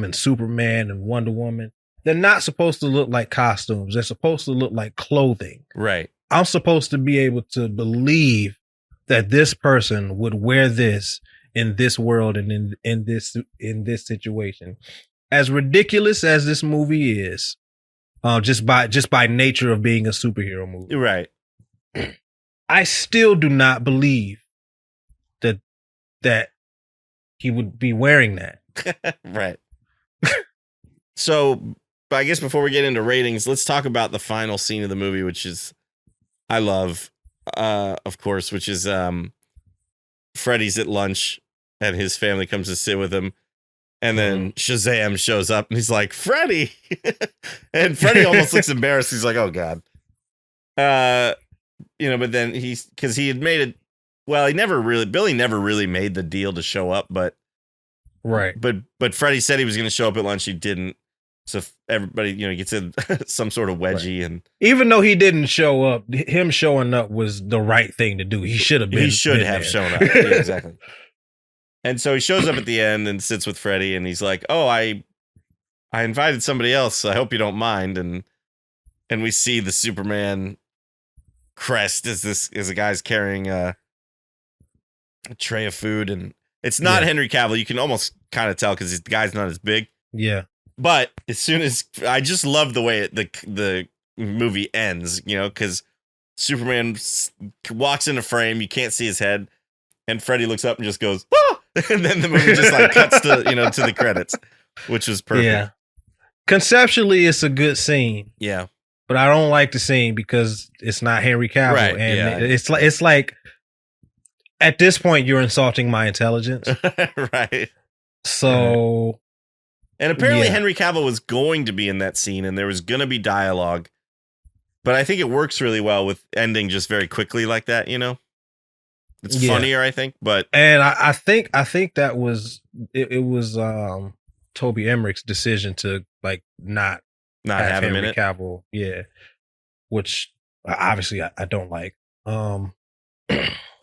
and Superman and Wonder Woman. They're not supposed to look like costumes. They're supposed to look like clothing. Right. I'm supposed to be able to believe that this person would wear this in this world and in this situation. As ridiculous as this movie is, just by nature of being a superhero movie. Right. I still do not believe that he would be wearing that. Right. So, I guess before we get into ratings, let's talk about the final scene of the movie, which is I love, of course, which is Freddy's at lunch and his family comes to sit with him. And then Shazam shows up and he's like, Freddy. And Freddy almost looks embarrassed. He's like, oh, God. But then because he had made it. Well, Billy never really made the deal to show up, but. Right. But Freddy said he was going to show up at lunch. He didn't. So everybody, gets in some sort of wedgie. Right. And even though he didn't show up, him showing up was the right thing to do. He should have been. He should have shown up. Yeah, exactly. And so he shows up at the end and sits with Freddy and he's like, oh, I invited somebody else. So I hope you don't mind. And we see the Superman crest as a guy's carrying a tray of food. And it's not Henry Cavill. You can almost kind of tell because the guy's not as big. Yeah. But as soon as I just love the way the movie ends, because Superman walks in a frame. You can't see his head. And Freddy looks up and just goes, ah! And then the movie just like cuts to, to the credits, which was perfect. Yeah. Conceptually, it's a good scene. Yeah. But I don't like the scene because it's not Henry Cavill. Right. And it's like at this point, you're insulting my intelligence. Right. So. And apparently Henry Cavill was going to be in that scene and there was going to be dialogue. But I think it works really well with ending just very quickly like that, It's funnier, I think, but and I think that was it was Toby Emmerich's decision to like not have him in it. Cavill, which obviously I don't like. No,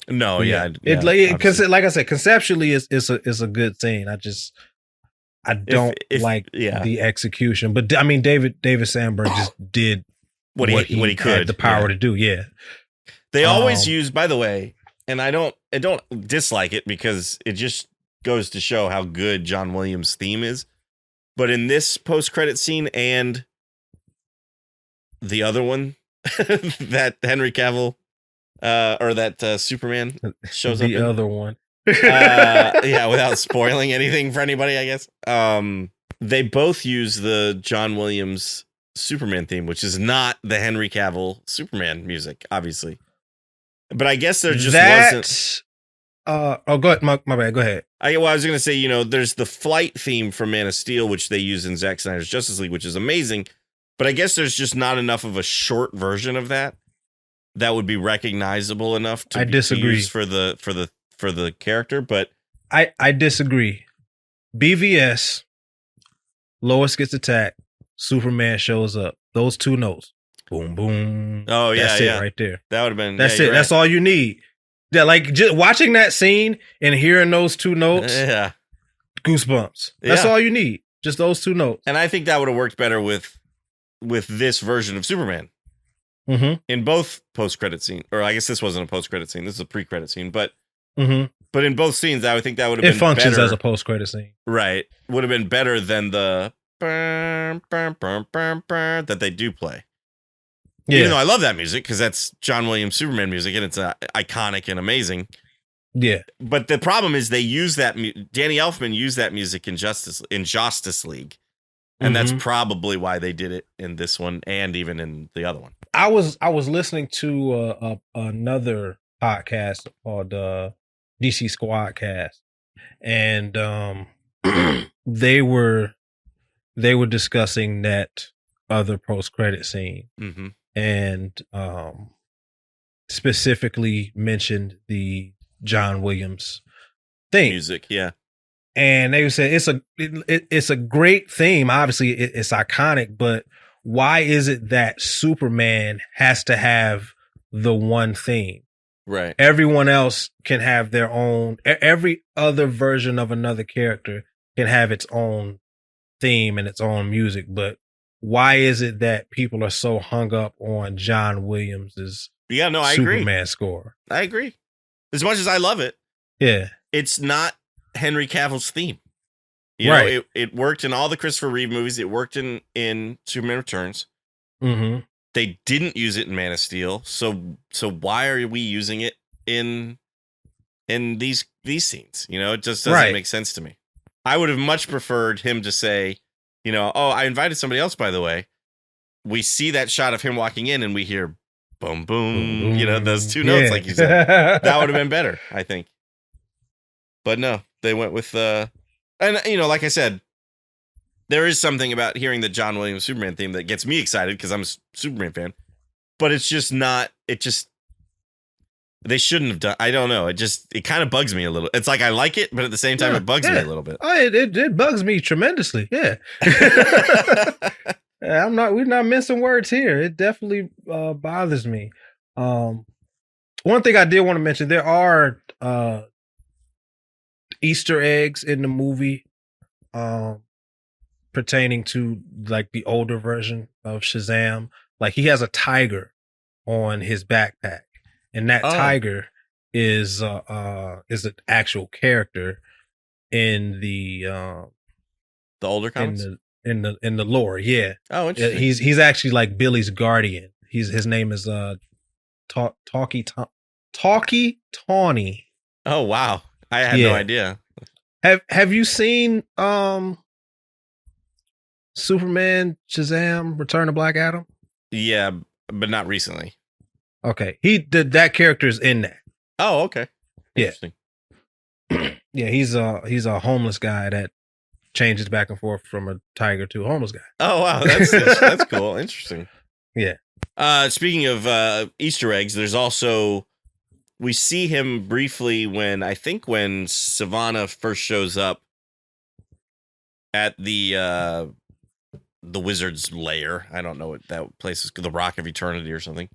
because like I said, conceptually it's a good scene. I don't like the execution, but I mean David Sandberg just did what he could, had the power to do. Yeah, they always use, by the way. And I don't dislike it because it just goes to show how good John Williams' theme is. But in this post-credit scene and the other one, that Henry Cavill or that Superman shows up the in. other one. Yeah, without spoiling anything for anybody, I guess. They both use the John Williams Superman theme, which is not the Henry Cavill Superman music, obviously. But I guess there just wasn't. Go ahead. My bad. Go ahead. I was going to say, there's the flight theme from Man of Steel, which they use in Zack Snyder's Justice League, which is amazing. But I guess there's just not enough of a short version of that would be recognizable enough to disagree use for the character. But I disagree. BvS, Lois gets attacked, Superman shows up. Those 2 notes. Boom, boom. Oh, yeah, that's it right there. That would have been. That's it. Right. That's all you need. Yeah, like just watching that scene and hearing those 2 notes. Yeah. Goosebumps. That's all you need. Just those 2 notes. And I think that would have worked better with this version of Superman. Mm-hmm. In both post-credit scenes, or I guess this wasn't a post-credit scene. This is a pre-credit scene, but mm-hmm. But in both scenes, I would think that would have been. It functions better. As a post-credit scene, right? Would have been better than the that they do play. Yeah. Even though I love that music because that's John Williams Superman music and it's iconic and amazing. Yeah. But the problem is they use that. Danny Elfman used that music in Justice League. And that's probably why they did it in this one and even in the other one. I was listening to another podcast called DC Squadcast, and they were discussing that other post credit scene, and specifically mentioned the John Williams theme music, yeah. And they said it's a great theme. Obviously, it's iconic, but why is it that Superman has to have the one theme? Right. Everyone else can have their own. Every other version of another character can have its own theme and its own music. But why is it that people are so hung up on John Williams's Superman score? I agree. As much as I love it, yeah, it's not Henry Cavill's theme. You know, it worked in all the Christopher Reeve movies. It worked in Superman Returns. Mm-hmm. They didn't use it in Man of Steel. So why are we using it in these scenes? You know, it just doesn't make sense to me. I would have much preferred him to say, you know, oh, I invited somebody else, by the way. We see that shot of him walking in and we hear boom, boom, you know, those 2 notes, like you said. That would have been better, I think. But no, they went with, and you know, like I said, there is something about hearing the John Williams Superman theme that gets me excited because I'm a Superman fan, but it's just not, they shouldn't have done. I don't know. It kind of bugs me a little. It's like, I like it, but at the same time, it bugs me a little bit. Oh, it bugs me tremendously. Yeah. We're not missing words here. It definitely bothers me. One thing I did want to mention, there are Easter eggs in the movie pertaining to like the older version of Shazam. Like he has a tiger on his backpack, and that tiger is an actual character in the older comics, in the lore. Yeah. Oh, interesting. He's actually like Billy's guardian. His name is Talkie Tawny. Oh wow, I had no idea. Have you seen Superman Shazam Return of Black Adam? Yeah, but not recently. Okay, that character's in that. Oh, okay. Interesting. Yeah, he's a homeless guy that changes back and forth from a tiger to a homeless guy. Oh wow, that's cool. Interesting. Yeah. Speaking of Easter eggs, there's also, we see him briefly when Sivana first shows up at the wizard's lair. I don't know what that place is, the Rock of Eternity or something.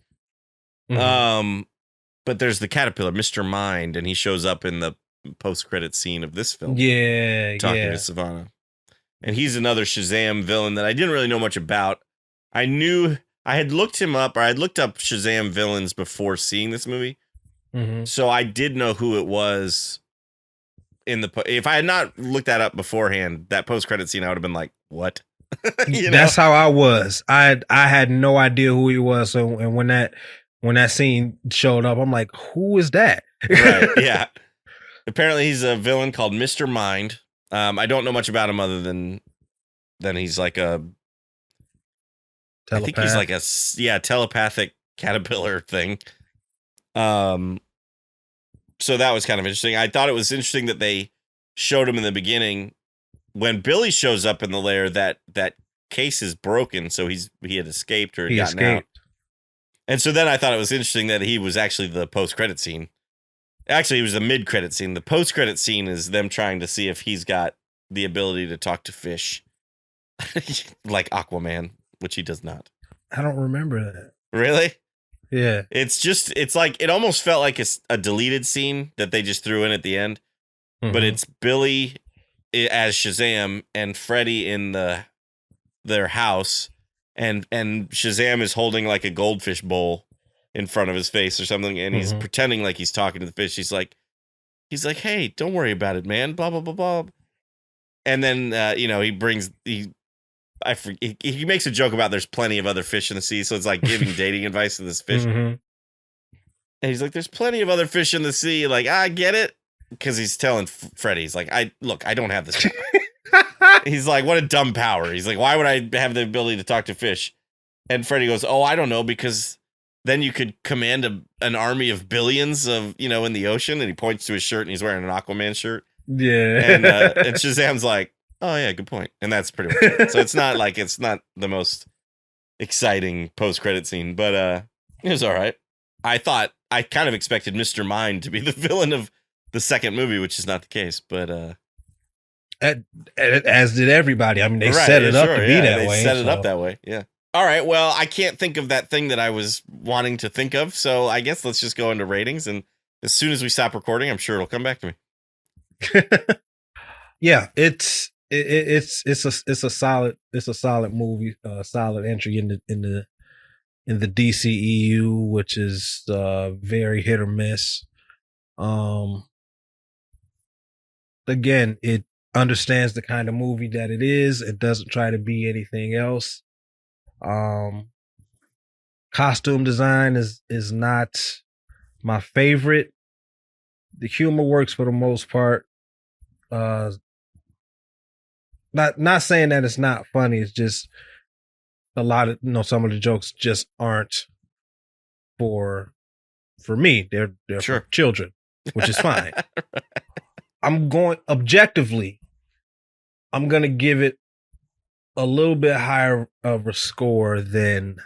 Mm-hmm. But there's the caterpillar, Mr. Mind, and he shows up in the post-credit scene of this film. Yeah, talking to Sivana. And he's another Shazam villain that I didn't really know much about. I knew I had looked him up, or I'd looked up Shazam villains before seeing this movie. Mm-hmm. So I did know who it was if I had not looked that up beforehand, that post-credit scene, I would have been like, what? That's how I was. I had no idea who he was. So, and when that scene showed up, I'm like, who is that? Right. Yeah. Apparently, he's a villain called Mr. Mind. I don't know much about him other than he's like a. I think he's like a telepathic caterpillar thing. So that was kind of interesting. I thought it was interesting that they showed him in the beginning when Billy shows up in the lair. That case is broken, so he had escaped or gotten out. And so then I thought it was interesting that he was actually the post-credit scene. Actually, it was the mid-credit scene. The post-credit scene is them trying to see if he's got the ability to talk to fish, like Aquaman, which he does not. I don't remember that. Really? Yeah. It's like, it almost felt like a deleted scene that they just threw in at the end. Mm-hmm. But it's Billy as Shazam and Freddy in their house, and Shazam is holding like a goldfish bowl in front of his face or something, and he's pretending like he's talking to the fish. He's like, hey, don't worry about it, man. Blah blah blah blah. And then he makes a joke about there's plenty of other fish in the sea, so it's like giving dating advice to this fish. And he's like, there's plenty of other fish in the sea. Like, I get it, because he's telling Freddy, he's like, I don't have this power. He's like, what a dumb power. He's like, why would I have the ability to talk to fish? And Freddy goes, oh, I don't know, because then you could command an army of billions of, in the ocean. And he points to his shirt, and he's wearing an Aquaman shirt. Yeah. And Shazam's like, oh yeah, good point. And that's pretty much it. So it's not the most exciting post-credit scene, but it was all right. I kind of expected Mr. Mind to be the villain of the second movie, which is not the case, but as did everybody. I mean, they set it up to be that way. They set it up that way. Yeah. All right. Well, I can't think of that thing that I was wanting to think of, so I guess let's just go into ratings, and as soon as we stop recording, I'm sure it'll come back to me. Yeah, it's a solid movie, solid entry in the DCEU, which is very hit or miss. Again, it understands the kind of movie that it is. It doesn't try to be anything else. Costume design is not my favorite. The humor works for the most part. Not saying that it's not funny. It's just a lot of some of the jokes just aren't for me. They're for children, which is fine. I'm going to give it a little bit higher of a score than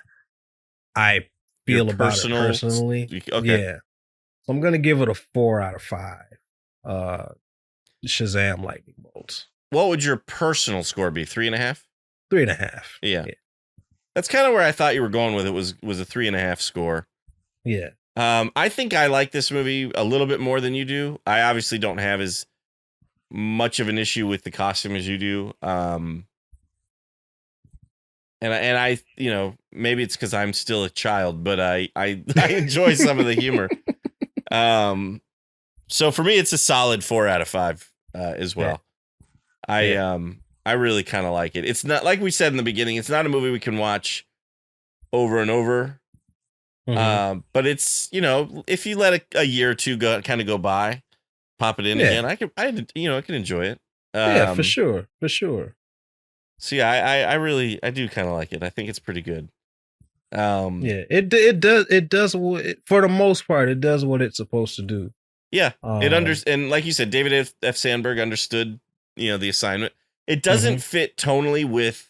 I feel about it personally. Okay. Yeah. So I'm going to give it a 4 out of 5. Shazam lightning bolts. What would your personal score be? 3.5? 3.5. Yeah. That's kind of where I thought you were going with it, was a 3.5 score. Yeah. I think I like this movie a little bit more than you do. I obviously don't have as much of an issue with the costume as you do. And I maybe it's because I'm still a child, but I enjoy some of the humor. So for me, it's a solid 4 out of 5 as well. Yeah. I really kind of like it. It's not, like we said in the beginning, it's not a movie we can watch over and over. But it's, if you let a year or two go by, pop it in again, I can enjoy it. Yeah, for sure. So yeah, I do kind of like it. I think it's pretty good. It does for the most part, it does what it's supposed to do. Yeah, and like you said, David F. Sandberg understood, the assignment. It doesn't fit tonally with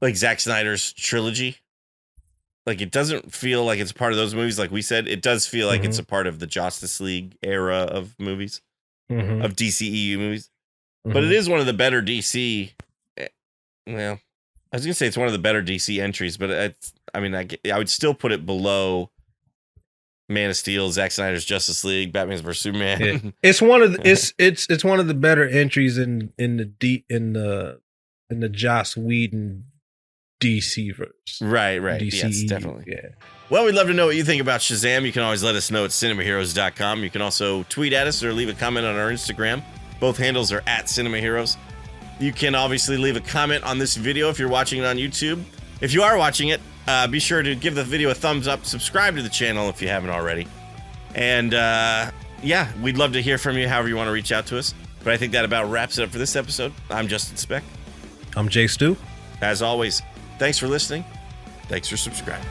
like Zack Snyder's trilogy. Like, it doesn't feel like it's part of those movies. Like we said, it does feel like it's a part of the Justice League era of movies, of DCEU movies. But it is one of the better DC. Well, I was gonna say it's one of the better DC entries, but I would still put it below Man of Steel, Zack Snyder's Justice League, Batman vs Superman. Yeah. It's one of the, it's one of the better entries in the Joss Whedon DC verse. Right. DCEU, yes, definitely. Yeah. Well, we'd love to know what you think about Shazam. You can always let us know at cinemaheroes.com. You can also tweet at us or leave a comment on our Instagram. Both handles are at Cinema Heroes. You can obviously leave a comment on this video if you're watching it on YouTube. If you are watching it, be sure to give the video a thumbs up, subscribe to the channel if you haven't already. And yeah, we'd love to hear from you however you want to reach out to us. But I think that about wraps it up for this episode. I'm Justin Speck. I'm Jay Stu. As always, thanks for listening. Thanks for subscribing.